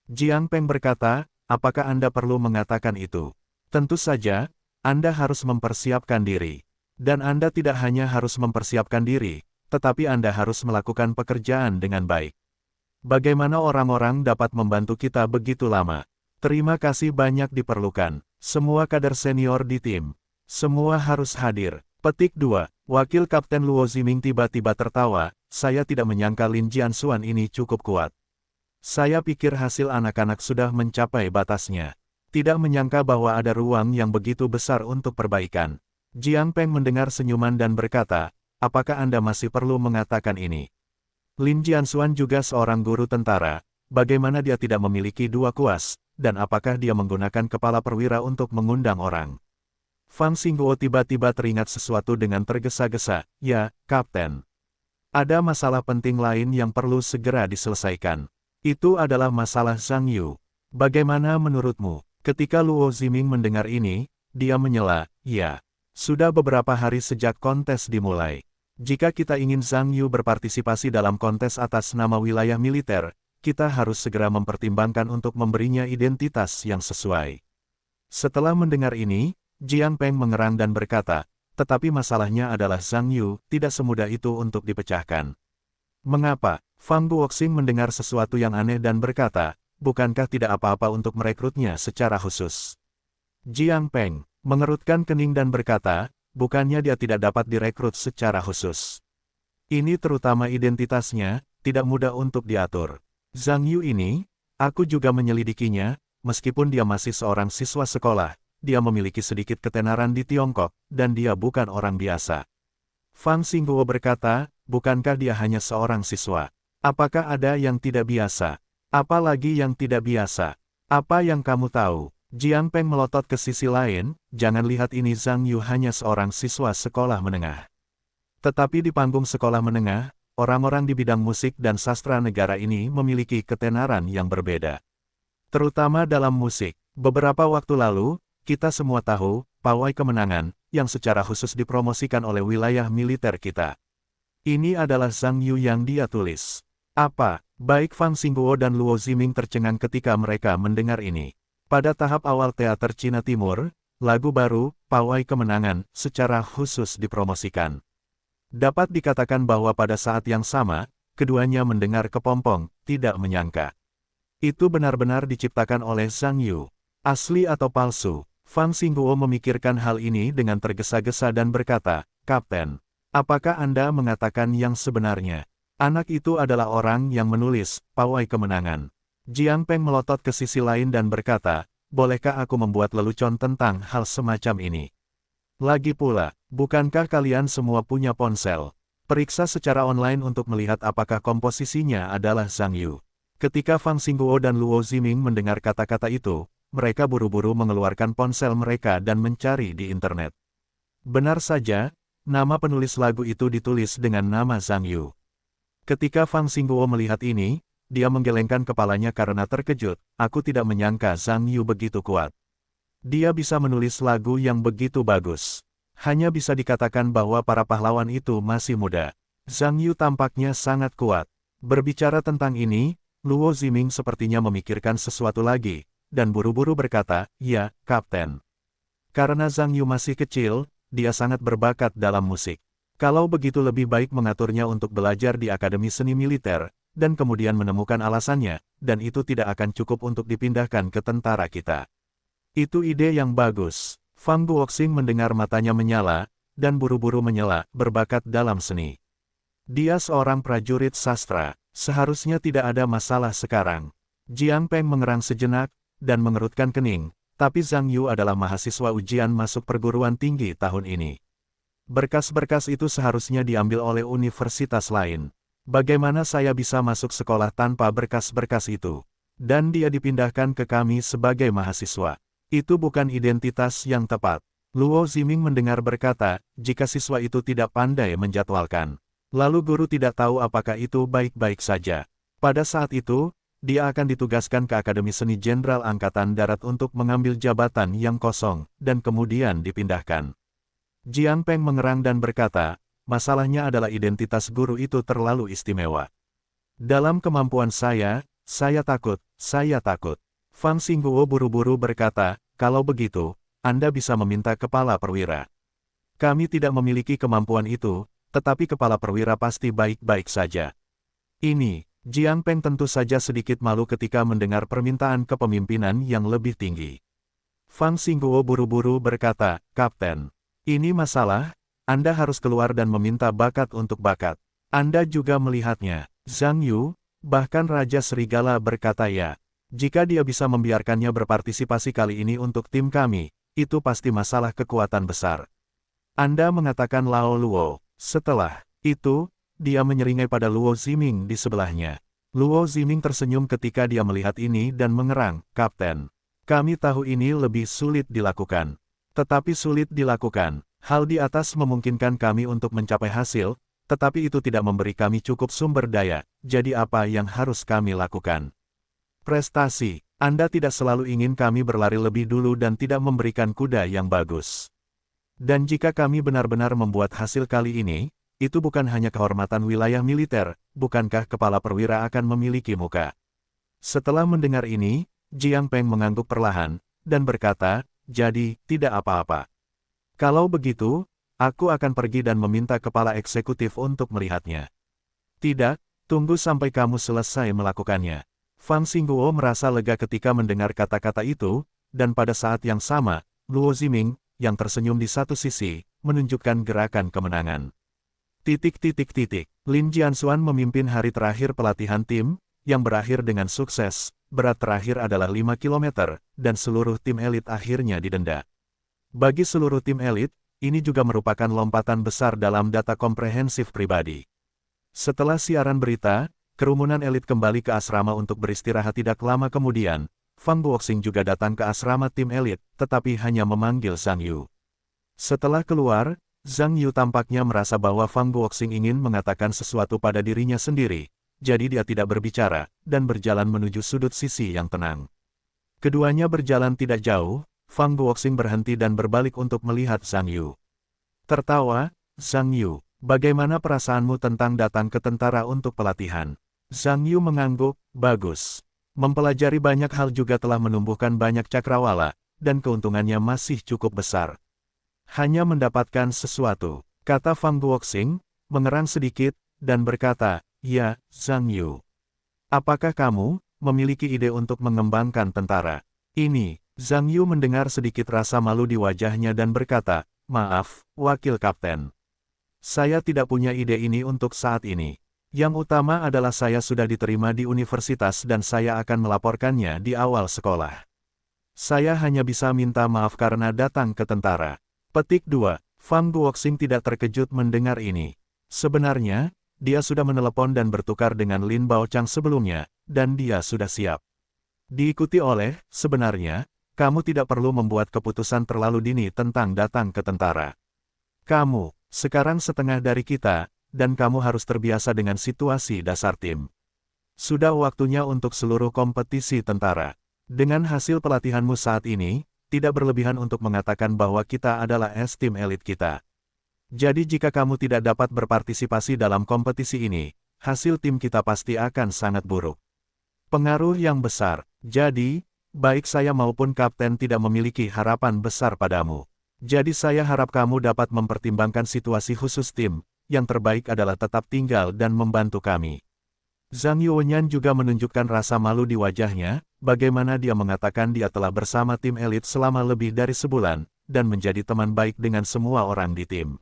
Jiang Peng berkata, apakah Anda perlu mengatakan itu? Tentu saja, Anda harus mempersiapkan diri. Dan Anda tidak hanya harus mempersiapkan diri, tetapi Anda harus melakukan pekerjaan dengan baik. Bagaimana orang-orang dapat membantu kita begitu lama? Terima kasih banyak diperlukan. Semua kader senior di tim. Semua harus hadir. Petik 2. Wakil Kapten Luo Ziming tiba-tiba tertawa, saya tidak menyangka Lin Jianxuan ini cukup kuat. Saya pikir hasil anak-anak sudah mencapai batasnya. Tidak menyangka bahwa ada ruang yang begitu besar untuk perbaikan. Jiang Peng mendengar senyuman dan berkata, apakah Anda masih perlu mengatakan ini? Lin Jianxuan juga seorang guru tentara, bagaimana dia tidak memiliki 2 kuas, dan apakah dia menggunakan kepala perwira untuk mengundang orang? Fang Xingguo tiba-tiba teringat sesuatu dengan tergesa-gesa, ya, Kapten. Ada masalah penting lain yang perlu segera diselesaikan. Itu adalah masalah Zhang Yu. Bagaimana menurutmu? Ketika Luo Ziming mendengar ini, dia menyela, ya. Sudah beberapa hari sejak kontes dimulai. Jika kita ingin Zhang Yu berpartisipasi dalam kontes atas nama wilayah militer, kita harus segera mempertimbangkan untuk memberinya identitas yang sesuai. Setelah mendengar ini, Jiang Peng mengerang dan berkata, tetapi masalahnya adalah Zhang Yu tidak semudah itu untuk dipecahkan. Mengapa? Fang Guoxing mendengar sesuatu yang aneh dan berkata, bukankah tidak apa-apa untuk merekrutnya secara khusus? Jiang Peng mengerutkan kening dan berkata, bukannya dia tidak dapat direkrut secara khusus. Ini terutama identitasnya, tidak mudah untuk diatur. Zhang Yu ini, aku juga menyelidikinya, meskipun dia masih seorang siswa sekolah, dia memiliki sedikit ketenaran di Tiongkok, dan dia bukan orang biasa. Fang Xingguo berkata, bukankah dia hanya seorang siswa? Apakah ada yang tidak biasa? Apalagi yang tidak biasa? Apa yang kamu tahu? Jiang Peng melotot ke sisi lain, jangan lihat ini Zhang Yu hanya seorang siswa sekolah menengah. Tetapi di panggung sekolah menengah, orang-orang di bidang musik dan sastra negara ini memiliki ketenaran yang berbeda. Terutama dalam musik. Beberapa waktu lalu, kita semua tahu, pawai kemenangan, yang secara khusus dipromosikan oleh wilayah militer kita. Ini adalah Zhang Yu yang dia tulis. Apa? Baik Fang Xingguo dan Luo Ziming tercengang ketika mereka mendengar ini. Pada tahap awal teater Cina Timur, lagu baru, Pawai Kemenangan, secara khusus dipromosikan. Dapat dikatakan bahwa pada saat yang sama, keduanya mendengar kepompong, tidak menyangka. Itu benar-benar diciptakan oleh Zhang Yu. Asli atau palsu? Fang Xingguo memikirkan hal ini dengan tergesa-gesa dan berkata, "Kapten, apakah Anda mengatakan yang sebenarnya? Anak itu adalah orang yang menulis Pawai Kemenangan." Jiang Peng melotot ke sisi lain dan berkata, "Bolehkah aku membuat lelucon tentang hal semacam ini? Lagi pula, bukankah kalian semua punya ponsel? Periksa secara online untuk melihat apakah komposisinya adalah Zhang Yu." Ketika Fang Xingguo dan Luo Ziming mendengar kata-kata itu, mereka buru-buru mengeluarkan ponsel mereka dan mencari di internet. Benar saja, nama penulis lagu itu ditulis dengan nama Zhang Yu. Ketika Fang Xingguo melihat ini, dia menggelengkan kepalanya karena terkejut. "Aku tidak menyangka Zhang Yu begitu kuat. Dia bisa menulis lagu yang begitu bagus. Hanya bisa dikatakan bahwa para pahlawan itu masih muda. Zhang Yu tampaknya sangat kuat." Berbicara tentang ini, Luo Ziming sepertinya memikirkan sesuatu lagi, dan buru-buru berkata, "Ya, Kapten. Karena Zhang Yu masih kecil, dia sangat berbakat dalam musik. Kalau begitu lebih baik mengaturnya untuk belajar di Akademi Seni Militer, dan kemudian menemukan alasannya, dan itu tidak akan cukup untuk dipindahkan ke tentara kita." Itu ide yang bagus. Fang Guoxing mendengar matanya menyala, dan buru-buru menyela, berbakat dalam seni. Dia seorang prajurit sastra, seharusnya tidak ada masalah sekarang. Jiang Peng mengerang sejenak, dan mengerutkan kening, tapi Zhang Yu adalah mahasiswa ujian masuk perguruan tinggi tahun ini. Berkas-berkas itu seharusnya diambil oleh universitas lain. Bagaimana saya bisa masuk sekolah tanpa berkas-berkas itu? Dan dia dipindahkan ke kami sebagai mahasiswa. Itu bukan identitas yang tepat. Luo Ziming mendengar berkata, jika siswa itu tidak pandai menjadwalkan, lalu guru tidak tahu apakah itu baik-baik saja. Pada saat itu, dia akan ditugaskan ke Akademi Seni Jenderal Angkatan Darat untuk mengambil jabatan yang kosong, dan kemudian dipindahkan. Jiang Peng mengerang dan berkata, masalahnya adalah identitas guru itu terlalu istimewa. Dalam kemampuan saya takut, saya takut. Fang Xingguo buru-buru berkata, kalau begitu, Anda bisa meminta kepala perwira. Kami tidak memiliki kemampuan itu, tetapi kepala perwira pasti baik-baik saja. Ini, Jiang Peng tentu saja sedikit malu ketika mendengar permintaan kepemimpinan yang lebih tinggi. Fang Xingguo buru-buru berkata, Kapten, ini masalah, Anda harus keluar dan meminta bakat untuk bakat. Anda juga melihatnya. Zhang Yu, bahkan Raja Serigala berkata ya. Jika dia bisa membiarkannya berpartisipasi kali ini untuk tim kami, itu pasti masalah kekuatan besar. Anda mengatakan Lao Luo. Setelah itu, dia menyeringai pada Luo Ziming di sebelahnya. Luo Ziming tersenyum ketika dia melihat ini dan mengerang, Kapten. Kami tahu ini lebih sulit dilakukan. Tetapi sulit dilakukan. Hal di atas memungkinkan kami untuk mencapai hasil, tetapi itu tidak memberi kami cukup sumber daya, jadi apa yang harus kami lakukan? Prestasi. Anda tidak selalu ingin kami berlari lebih dulu dan tidak memberikan kuda yang bagus. Dan jika kami benar-benar membuat hasil kali ini, itu bukan hanya kehormatan wilayah militer, bukankah kepala perwira akan memiliki muka? Setelah mendengar ini, Jiang Peng mengangguk perlahan, dan berkata, jadi, tidak apa-apa. Kalau begitu, aku akan pergi dan meminta kepala eksekutif untuk melihatnya. Tidak, tunggu sampai kamu selesai melakukannya. Fang Xingguo merasa lega ketika mendengar kata-kata itu, dan pada saat yang sama, Luo Ziming, yang tersenyum di satu sisi, menunjukkan gerakan kemenangan. Lin Jianxuan memimpin hari terakhir pelatihan tim, yang berakhir dengan sukses. Berat terakhir adalah 5 km, dan seluruh tim elit akhirnya didenda. Bagi seluruh tim elit, ini juga merupakan lompatan besar dalam data komprehensif pribadi. Setelah siaran berita, kerumunan elit kembali ke asrama untuk beristirahat tidak lama kemudian, Fang Guoxing juga datang ke asrama tim elit, tetapi hanya memanggil Zhang Yu. Setelah keluar, Zhang Yu tampaknya merasa bahwa Fang Guoxing ingin mengatakan sesuatu pada dirinya sendiri, jadi dia tidak berbicara, dan berjalan menuju sudut sisi yang tenang. Keduanya berjalan tidak jauh, Fang Guoxing berhenti dan berbalik untuk melihat Zhang Yu. Tertawa, Zhang Yu, bagaimana perasaanmu tentang datang ke tentara untuk pelatihan? Zhang Yu mengangguk, bagus. Mempelajari banyak hal juga telah menumbuhkan banyak cakrawala, dan keuntungannya masih cukup besar. Hanya mendapatkan sesuatu, kata Fang Guoxing, mengerang sedikit, dan berkata, ya, Zhang Yu. Apakah kamu memiliki ide untuk mengembangkan tentara? Ini, Zhang Yu mendengar sedikit rasa malu di wajahnya dan berkata, maaf, Wakil Kapten. Saya tidak punya ide ini untuk saat ini. Yang utama adalah saya sudah diterima di universitas dan saya akan melaporkannya di awal sekolah. Saya hanya bisa minta maaf karena datang ke tentara. Petik 2. Fang Guoxing tidak terkejut mendengar ini. Sebenarnya, dia sudah menelepon dan bertukar dengan Lin Baochang sebelumnya, dan dia sudah siap. Diikuti oleh, sebenarnya, kamu tidak perlu membuat keputusan terlalu dini tentang datang ke tentara. Kamu, sekarang setengah dari kita, dan kamu harus terbiasa dengan situasi dasar tim. Sudah waktunya untuk seluruh kompetisi tentara. Dengan hasil pelatihanmu saat ini, tidak berlebihan untuk mengatakan bahwa kita adalah tim elit kita. Jadi jika kamu tidak dapat berpartisipasi dalam kompetisi ini, hasil tim kita pasti akan sangat buruk. Pengaruh yang besar. Jadi, baik saya maupun kapten tidak memiliki harapan besar padamu. Jadi saya harap kamu dapat mempertimbangkan situasi khusus tim. Yang terbaik adalah tetap tinggal dan membantu kami. Zhang Yuanyan juga menunjukkan rasa malu di wajahnya, bagaimana dia mengatakan dia telah bersama tim elit selama lebih dari sebulan, dan menjadi teman baik dengan semua orang di tim.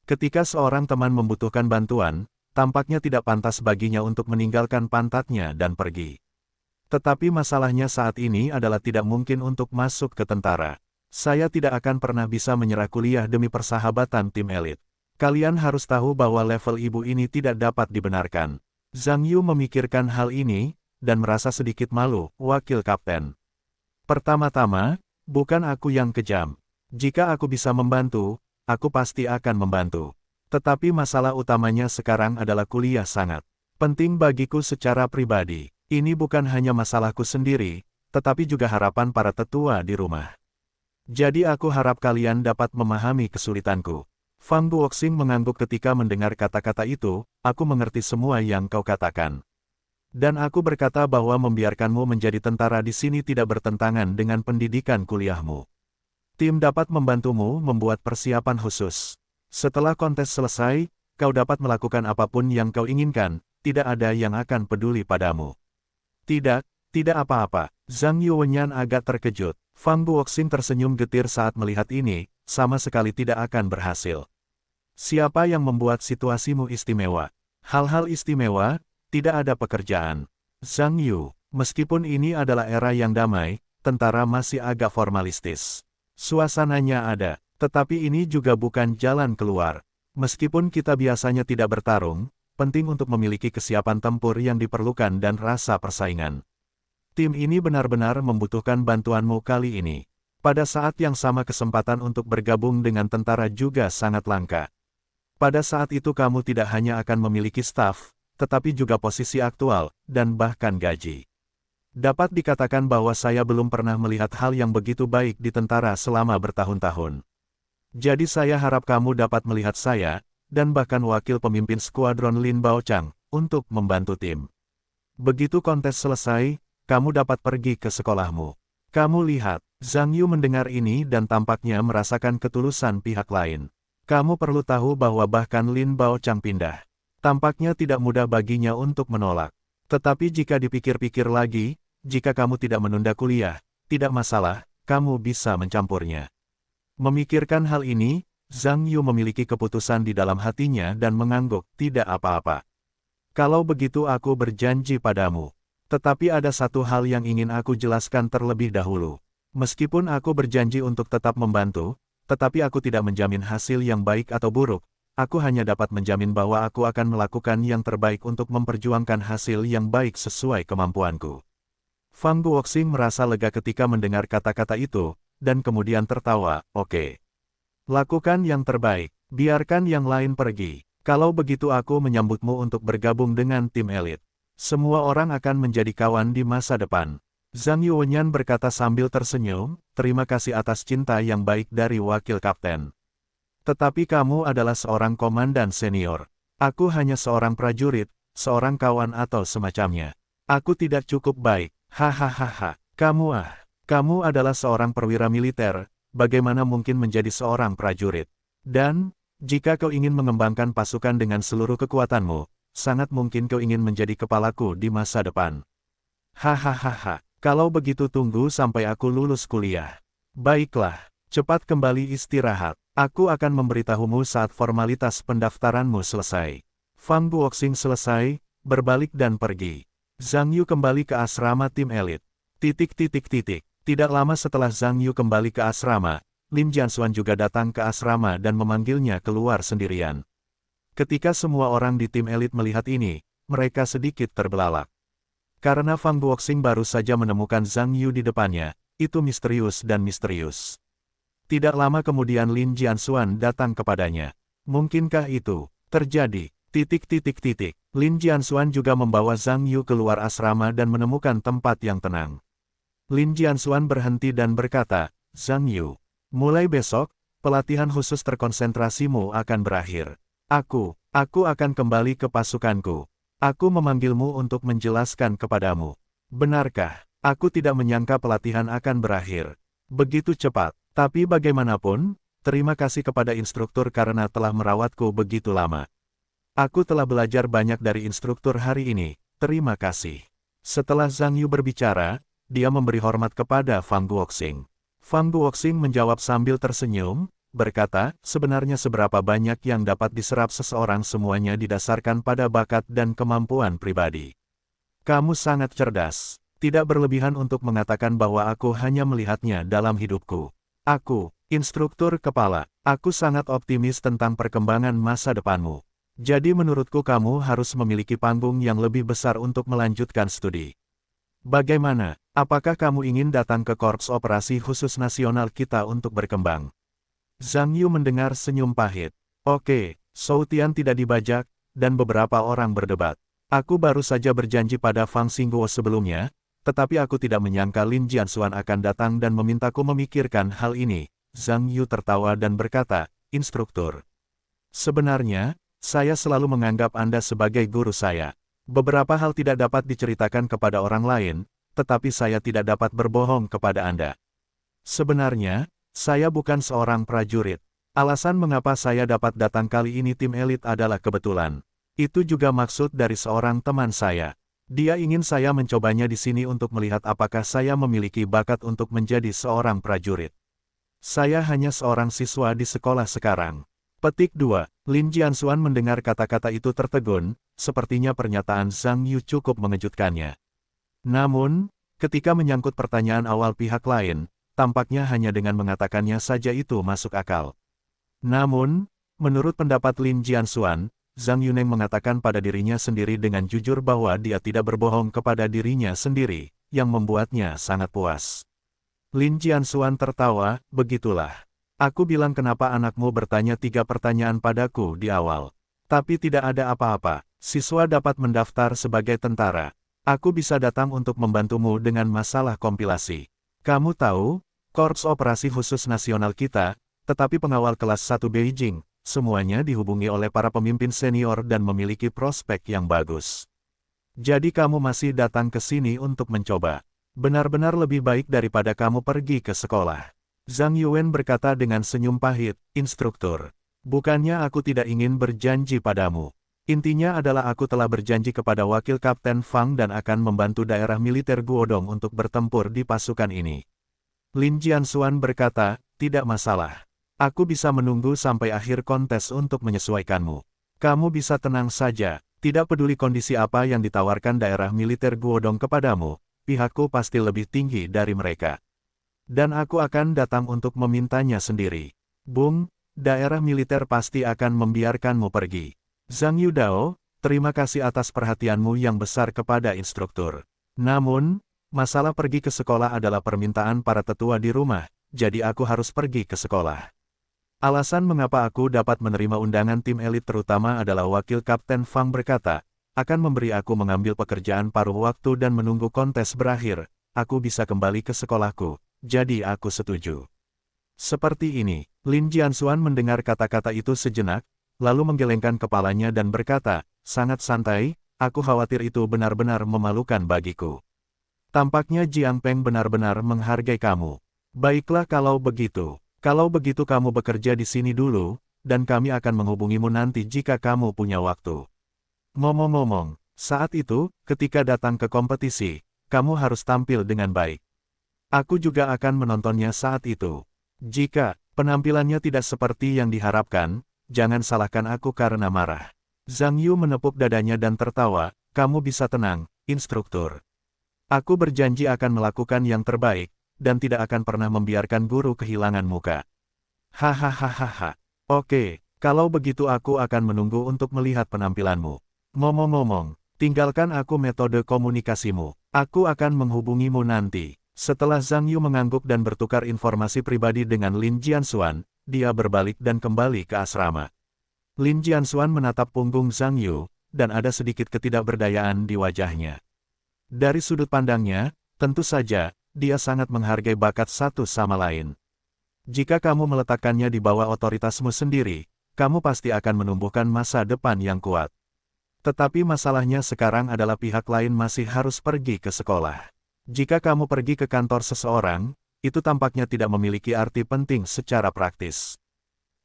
Ketika seorang teman membutuhkan bantuan, tampaknya tidak pantas baginya untuk meninggalkan pantatnya dan pergi. Tetapi masalahnya saat ini adalah tidak mungkin untuk masuk ke tentara. Saya tidak akan pernah bisa menyerah kuliah demi persahabatan tim elit. Kalian harus tahu bahwa level ibu ini tidak dapat dibenarkan. Zhang Yu memikirkan hal ini, dan merasa sedikit malu, Wakil Kapten. Pertama-tama, bukan aku yang kejam. Jika aku bisa membantu, aku pasti akan membantu. Tetapi masalah utamanya sekarang adalah kuliah sangat penting bagiku secara pribadi. Ini bukan hanya masalahku sendiri, tetapi juga harapan para tetua di rumah. Jadi aku harap kalian dapat memahami kesulitanku. Fang Guoxing mengangguk ketika mendengar kata-kata itu, aku mengerti semua yang kau katakan. Dan aku berkata bahwa membiarkanmu menjadi tentara di sini tidak bertentangan dengan pendidikan kuliahmu. Tim dapat membantumu membuat persiapan khusus. Setelah kontes selesai, kau dapat melakukan apapun yang kau inginkan, tidak ada yang akan peduli padamu. Tidak apa-apa. Zhang Yuanyan agak terkejut. Fang Guoxing tersenyum getir saat melihat ini, sama sekali tidak akan berhasil. Siapa yang membuat situasimu istimewa? Hal-hal istimewa, tidak ada pekerjaan. Zhang Yu, meskipun ini adalah era yang damai, tentara masih agak formalistis. Suasananya ada, tetapi ini juga bukan jalan keluar. Meskipun kita biasanya tidak bertarung, penting untuk memiliki kesiapan tempur yang diperlukan dan rasa persaingan. Tim ini benar-benar membutuhkan bantuanmu kali ini. Pada saat yang sama kesempatan untuk bergabung dengan tentara juga sangat langka. Pada saat itu kamu tidak hanya akan memiliki staf, tetapi juga posisi aktual, dan bahkan gaji. Dapat dikatakan bahwa saya belum pernah melihat hal yang begitu baik di tentara selama bertahun-tahun. Jadi saya harap kamu dapat melihat saya, dan bahkan wakil pemimpin skuadron Lin Baochang, untuk membantu tim. Begitu kontes selesai, kamu dapat pergi ke sekolahmu. Kamu lihat, Zhang Yu mendengar ini dan tampaknya merasakan ketulusan pihak lain. Kamu perlu tahu bahwa bahkan Lin Baochang pindah. Tampaknya tidak mudah baginya untuk menolak. Tetapi jika dipikir-pikir lagi, jika kamu tidak menunda kuliah, tidak masalah, kamu bisa mencampurnya. Memikirkan hal ini, Zhang Yu memiliki keputusan di dalam hatinya dan mengangguk, tidak apa-apa. Kalau begitu aku berjanji padamu. Tetapi ada satu hal yang ingin aku jelaskan terlebih dahulu. Meskipun aku berjanji untuk tetap membantu, tetapi aku tidak menjamin hasil yang baik atau buruk. Aku hanya dapat menjamin bahwa aku akan melakukan yang terbaik untuk memperjuangkan hasil yang baik sesuai kemampuanku. Fang Guoxing merasa lega ketika mendengar kata-kata itu, dan kemudian tertawa, oke. Lakukan yang terbaik, biarkan yang lain pergi. Kalau begitu aku menyambutmu untuk bergabung dengan tim elit. Semua orang akan menjadi kawan di masa depan. Zhang Yuanyan berkata sambil tersenyum, terima kasih atas cinta yang baik dari wakil kapten. Tetapi kamu adalah seorang komandan senior. Aku hanya seorang prajurit, seorang kawan atau semacamnya. Aku tidak cukup baik. Hahaha, kamu adalah seorang perwira militer, bagaimana mungkin menjadi seorang prajurit? Dan, jika kau ingin mengembangkan pasukan dengan seluruh kekuatanmu, sangat mungkin kau ingin menjadi kepalaku di masa depan. Hahaha, kalau begitu tunggu sampai aku lulus kuliah. Baiklah, cepat kembali istirahat. Aku akan memberitahumu saat formalitas pendaftaranmu selesai. Fang Guoxing selesai, berbalik dan pergi. Zhang Yu kembali ke asrama tim elit. Tidak lama setelah Zhang Yu kembali ke asrama, Lim Jianxuan juga datang ke asrama dan memanggilnya keluar sendirian. Ketika semua orang di tim elit melihat ini, mereka sedikit terbelalak. Karena Fang Guoxing baru saja menemukan Zhang Yu di depannya, itu misterius dan misterius. Tidak lama kemudian Lin Jianxuan datang kepadanya. Mungkinkah itu terjadi? Lin Jianxuan juga membawa Zhang Yu keluar asrama dan menemukan tempat yang tenang. Lin Jianxuan berhenti dan berkata, Zhang Yu, mulai besok, pelatihan khusus terkonsentrasimu akan berakhir. Aku akan kembali ke pasukanku. Aku memanggilmu untuk menjelaskan kepadamu. Benarkah? Aku tidak menyangka pelatihan akan berakhir begitu cepat. Tapi bagaimanapun, terima kasih kepada instruktur karena telah merawatku begitu lama. Aku telah belajar banyak dari instruktur hari ini, terima kasih. Setelah Zhang Yu berbicara, dia memberi hormat kepada Fang Guoxing. Fang Guoxing menjawab sambil tersenyum, berkata, sebenarnya seberapa banyak yang dapat diserap seseorang semuanya didasarkan pada bakat dan kemampuan pribadi. Kamu sangat cerdas, tidak berlebihan untuk mengatakan bahwa aku hanya melihatnya dalam hidupku. Aku, instruktur kepala, aku sangat optimis tentang perkembangan masa depanmu. Jadi menurutku kamu harus memiliki panggung yang lebih besar untuk melanjutkan studi. Bagaimana? Apakah kamu ingin datang ke Korps Operasi Khusus Nasional kita untuk berkembang? Zhang Yu mendengar senyum pahit. Oke, Shou Tian tidak dibajak, dan beberapa orang berdebat. Aku baru saja berjanji pada Fang Xingguo sebelumnya, tetapi aku tidak menyangka Lin Jianxuan akan datang dan memintaku memikirkan hal ini. Zhang Yu tertawa dan berkata, instruktur. Sebenarnya, saya selalu menganggap Anda sebagai guru saya. Beberapa hal tidak dapat diceritakan kepada orang lain, tetapi saya tidak dapat berbohong kepada Anda. Sebenarnya, saya bukan seorang prajurit. Alasan mengapa saya dapat datang kali ini tim elit adalah kebetulan. Itu juga maksud dari seorang teman saya. Dia ingin saya mencobanya di sini untuk melihat apakah saya memiliki bakat untuk menjadi seorang prajurit. Saya hanya seorang siswa di sekolah sekarang. Petik 2. Lin Jianxuan mendengar kata-kata itu tertegun, sepertinya pernyataan Zhang Yu cukup mengejutkannya. Namun, ketika menyangkut pertanyaan awal pihak lain, tampaknya hanya dengan mengatakannya saja itu masuk akal. Namun, menurut pendapat Lin Jianxuan, Zhang Yuneng mengatakan pada dirinya sendiri dengan jujur bahwa dia tidak berbohong kepada dirinya sendiri, yang membuatnya sangat puas. Lin Jianxuan tertawa, begitulah. Aku bilang kenapa anakmu bertanya 3 pertanyaan padaku di awal. Tapi tidak ada apa-apa, siswa dapat mendaftar sebagai tentara. Aku bisa datang untuk membantumu dengan masalah kompilasi. Kamu tahu, Korps Operasi Khusus Nasional kita, tetapi pengawal kelas 1 Beijing, semuanya dihubungi oleh para pemimpin senior dan memiliki prospek yang bagus. Jadi kamu masih datang ke sini untuk mencoba. Benar-benar lebih baik daripada kamu pergi ke sekolah. Zhang Yuan berkata dengan senyum pahit, instruktur. Bukannya aku tidak ingin berjanji padamu. Intinya adalah aku telah berjanji kepada wakil Kapten Fang dan akan membantu daerah militer Guodong untuk bertempur di pasukan ini. Lin Jianxuan berkata, tidak masalah. Aku bisa menunggu sampai akhir kontes untuk menyesuaikanmu. Kamu bisa tenang saja, tidak peduli kondisi apa yang ditawarkan daerah militer Guodong kepadamu, pihakku pasti lebih tinggi dari mereka. Dan aku akan datang untuk memintanya sendiri. Bung, daerah militer pasti akan membiarkanmu pergi. Zhang Yudao, terima kasih atas perhatianmu yang besar kepada instruktur. Namun, Masalah pergi ke sekolah adalah permintaan para tetua di rumah, jadi aku harus pergi ke sekolah. Alasan mengapa aku dapat menerima undangan tim elit terutama adalah Wakil Kapten Fang berkata, akan memberi aku mengambil pekerjaan paruh waktu dan menunggu kontes berakhir, aku bisa kembali ke sekolahku, jadi aku setuju. Seperti ini, Lin Jianxuan mendengar kata-kata itu sejenak, lalu menggelengkan kepalanya dan berkata, sangat santai, aku khawatir itu benar-benar memalukan bagiku. Tampaknya Jiang Peng benar-benar menghargai kamu. Baiklah kalau begitu kamu bekerja di sini dulu, dan kami akan menghubungimu nanti jika kamu punya waktu. Ngomong-ngomong, saat itu, ketika datang ke kompetisi, kamu harus tampil dengan baik. Aku juga akan menontonnya saat itu. Jika penampilannya tidak seperti yang diharapkan, jangan salahkan aku karena marah. Zhang Yu menepuk dadanya dan tertawa, kamu bisa tenang, instruktur. Aku berjanji akan melakukan yang terbaik, dan tidak akan pernah membiarkan guru kehilangan muka. Hahaha. Oke, kalau begitu aku akan menunggu untuk melihat penampilanmu. Ngomong-ngomong, tinggalkan aku metode komunikasimu. Aku akan menghubungimu nanti. Setelah Zhang Yu mengangguk dan bertukar informasi pribadi dengan Lin Jianxuan, dia berbalik dan kembali ke asrama. Lin Jianxuan menatap punggung Zhang Yu, dan ada sedikit ketidakberdayaan di wajahnya. Dari sudut pandangnya, tentu saja, dia sangat menghargai bakat satu sama lain. Jika kamu meletakkannya di bawah otoritasmu sendiri, kamu pasti akan menumbuhkan masa depan yang kuat. Tetapi masalahnya sekarang adalah pihak lain masih harus pergi ke sekolah. Jika kamu pergi ke kantor seseorang, itu tampaknya tidak memiliki arti penting secara praktis.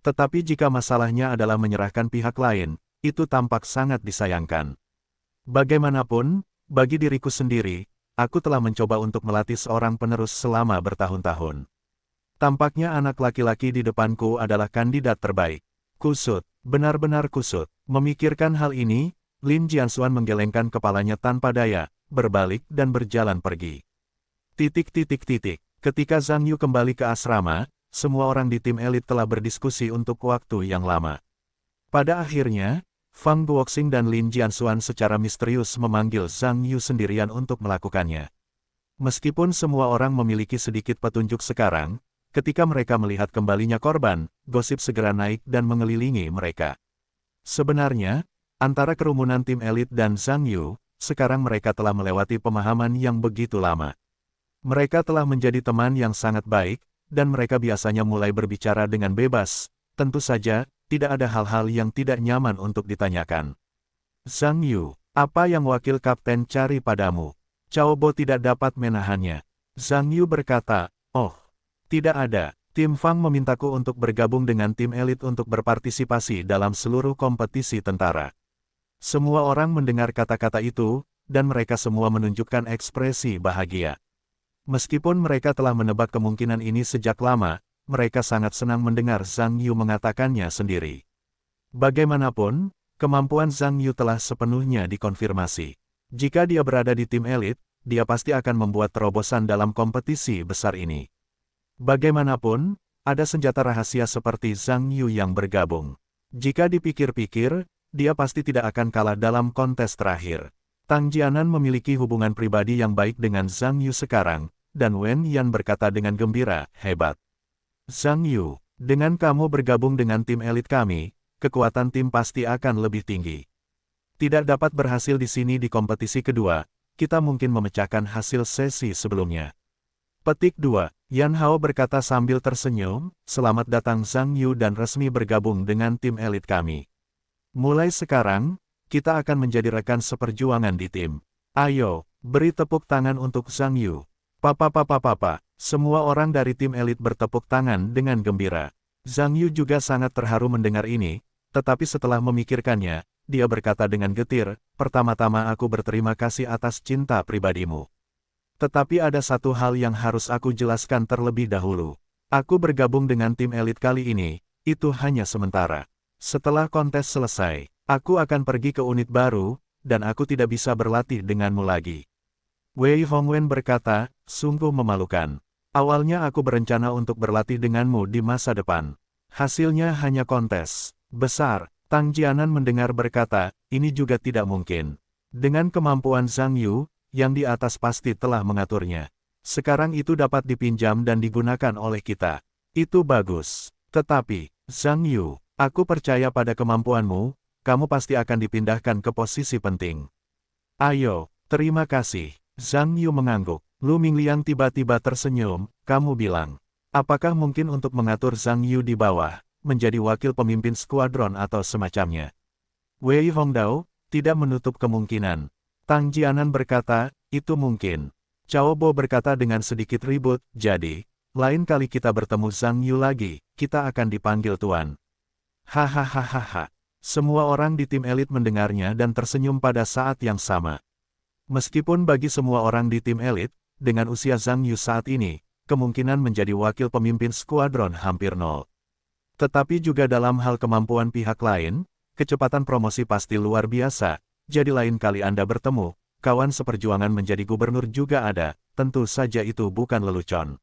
Tetapi jika masalahnya adalah menyerahkan pihak lain, itu tampak sangat disayangkan. Bagaimanapun, bagi diriku sendiri, aku telah mencoba untuk melatih seorang penerus selama bertahun-tahun. Tampaknya anak laki-laki di depanku adalah kandidat terbaik. Kusut, benar-benar kusut. Memikirkan hal ini, Lin Jianxuan menggelengkan kepalanya tanpa daya, berbalik dan berjalan pergi. Ketika Zhang Yu kembali ke asrama, semua orang di tim elit telah berdiskusi untuk waktu yang lama. Pada akhirnya, Fang Guoxing dan Lin Jianxuan secara misterius memanggil Zhang Yu sendirian untuk melakukannya. Meskipun semua orang memiliki sedikit petunjuk sekarang, ketika mereka melihat kembalinya korban, gosip segera naik dan mengelilingi mereka. Sebenarnya, antara kerumunan tim elit dan Zhang Yu, sekarang mereka telah melewati pemahaman yang begitu lama. Mereka telah menjadi teman yang sangat baik, dan mereka biasanya mulai berbicara dengan bebas. Tentu saja, tidak ada hal-hal yang tidak nyaman untuk ditanyakan. Zhang Yu, apa yang wakil kapten cari padamu? Cao Bo tidak dapat menahannya. Zhang Yu berkata, oh, tidak ada. Tim Fang memintaku untuk bergabung dengan tim elit untuk berpartisipasi dalam seluruh kompetisi tentara. Semua orang mendengar kata-kata itu, dan mereka semua menunjukkan ekspresi bahagia. Meskipun mereka telah menebak kemungkinan ini sejak lama, mereka sangat senang mendengar Zhang Yu mengatakannya sendiri. Bagaimanapun, kemampuan Zhang Yu telah sepenuhnya dikonfirmasi. Jika dia berada di tim elit, dia pasti akan membuat terobosan dalam kompetisi besar ini. Bagaimanapun, ada senjata rahasia seperti Zhang Yu yang bergabung. Jika dipikir-pikir, dia pasti tidak akan kalah dalam kontes terakhir. Tang Jianan memiliki hubungan pribadi yang baik dengan Zhang Yu sekarang, dan Wen Yan berkata dengan gembira, hebat. Zhang Yu, dengan kamu bergabung dengan tim elit kami, kekuatan tim pasti akan lebih tinggi. Tidak dapat berhasil di sini di kompetisi kedua, kita mungkin memecahkan hasil sesi sebelumnya. Petik 2, Yan Hao berkata sambil tersenyum, selamat datang Zhang Yu dan resmi bergabung dengan tim elit kami. Mulai sekarang, kita akan menjadi rekan seperjuangan di tim. Ayo, beri tepuk tangan untuk Zhang Yu. Papa, semua orang dari tim elit bertepuk tangan dengan gembira. Zhang Yu juga sangat terharu mendengar ini, tetapi setelah memikirkannya, dia berkata dengan getir, pertama-tama aku berterima kasih atas cinta pribadimu. Tetapi ada satu hal yang harus aku jelaskan terlebih dahulu. Aku bergabung dengan tim elit kali ini, itu hanya sementara. Setelah kontes selesai, aku akan pergi ke unit baru, dan aku tidak bisa berlatih denganmu lagi. Wei Hongwen berkata, sungguh memalukan. Awalnya aku berencana untuk berlatih denganmu di masa depan. Hasilnya hanya kontes besar. Tang Jianan mendengar berkata, ini juga tidak mungkin. Dengan kemampuan Zhang Yu, yang di atas pasti telah mengaturnya. Sekarang itu dapat dipinjam dan digunakan oleh kita. Itu bagus. Tetapi, Zhang Yu, aku percaya pada kemampuanmu, kamu pasti akan dipindahkan ke posisi penting. Ayo, terima kasih. Zhang Yu mengangguk. Lu Mingliang tiba-tiba tersenyum, kamu bilang. Apakah mungkin untuk mengatur Zhang Yu di bawah, menjadi wakil pemimpin skuadron atau semacamnya? Wei Hongdao, tidak menutup kemungkinan. Tang Jianan berkata, itu mungkin. Cao Bo berkata dengan sedikit ribut, jadi, lain kali kita bertemu Zhang Yu lagi, kita akan dipanggil Tuan. Hahaha. Semua orang di tim elit mendengarnya dan tersenyum pada saat yang sama. Meskipun bagi semua orang di tim elit, dengan usia Zhang Yu saat ini, kemungkinan menjadi wakil pemimpin skuadron hampir nol. Tetapi juga dalam hal kemampuan pihak lain, kecepatan promosi pasti luar biasa, jadi lain kali Anda bertemu, kawan seperjuangan menjadi gubernur juga ada, tentu saja itu bukan lelucon.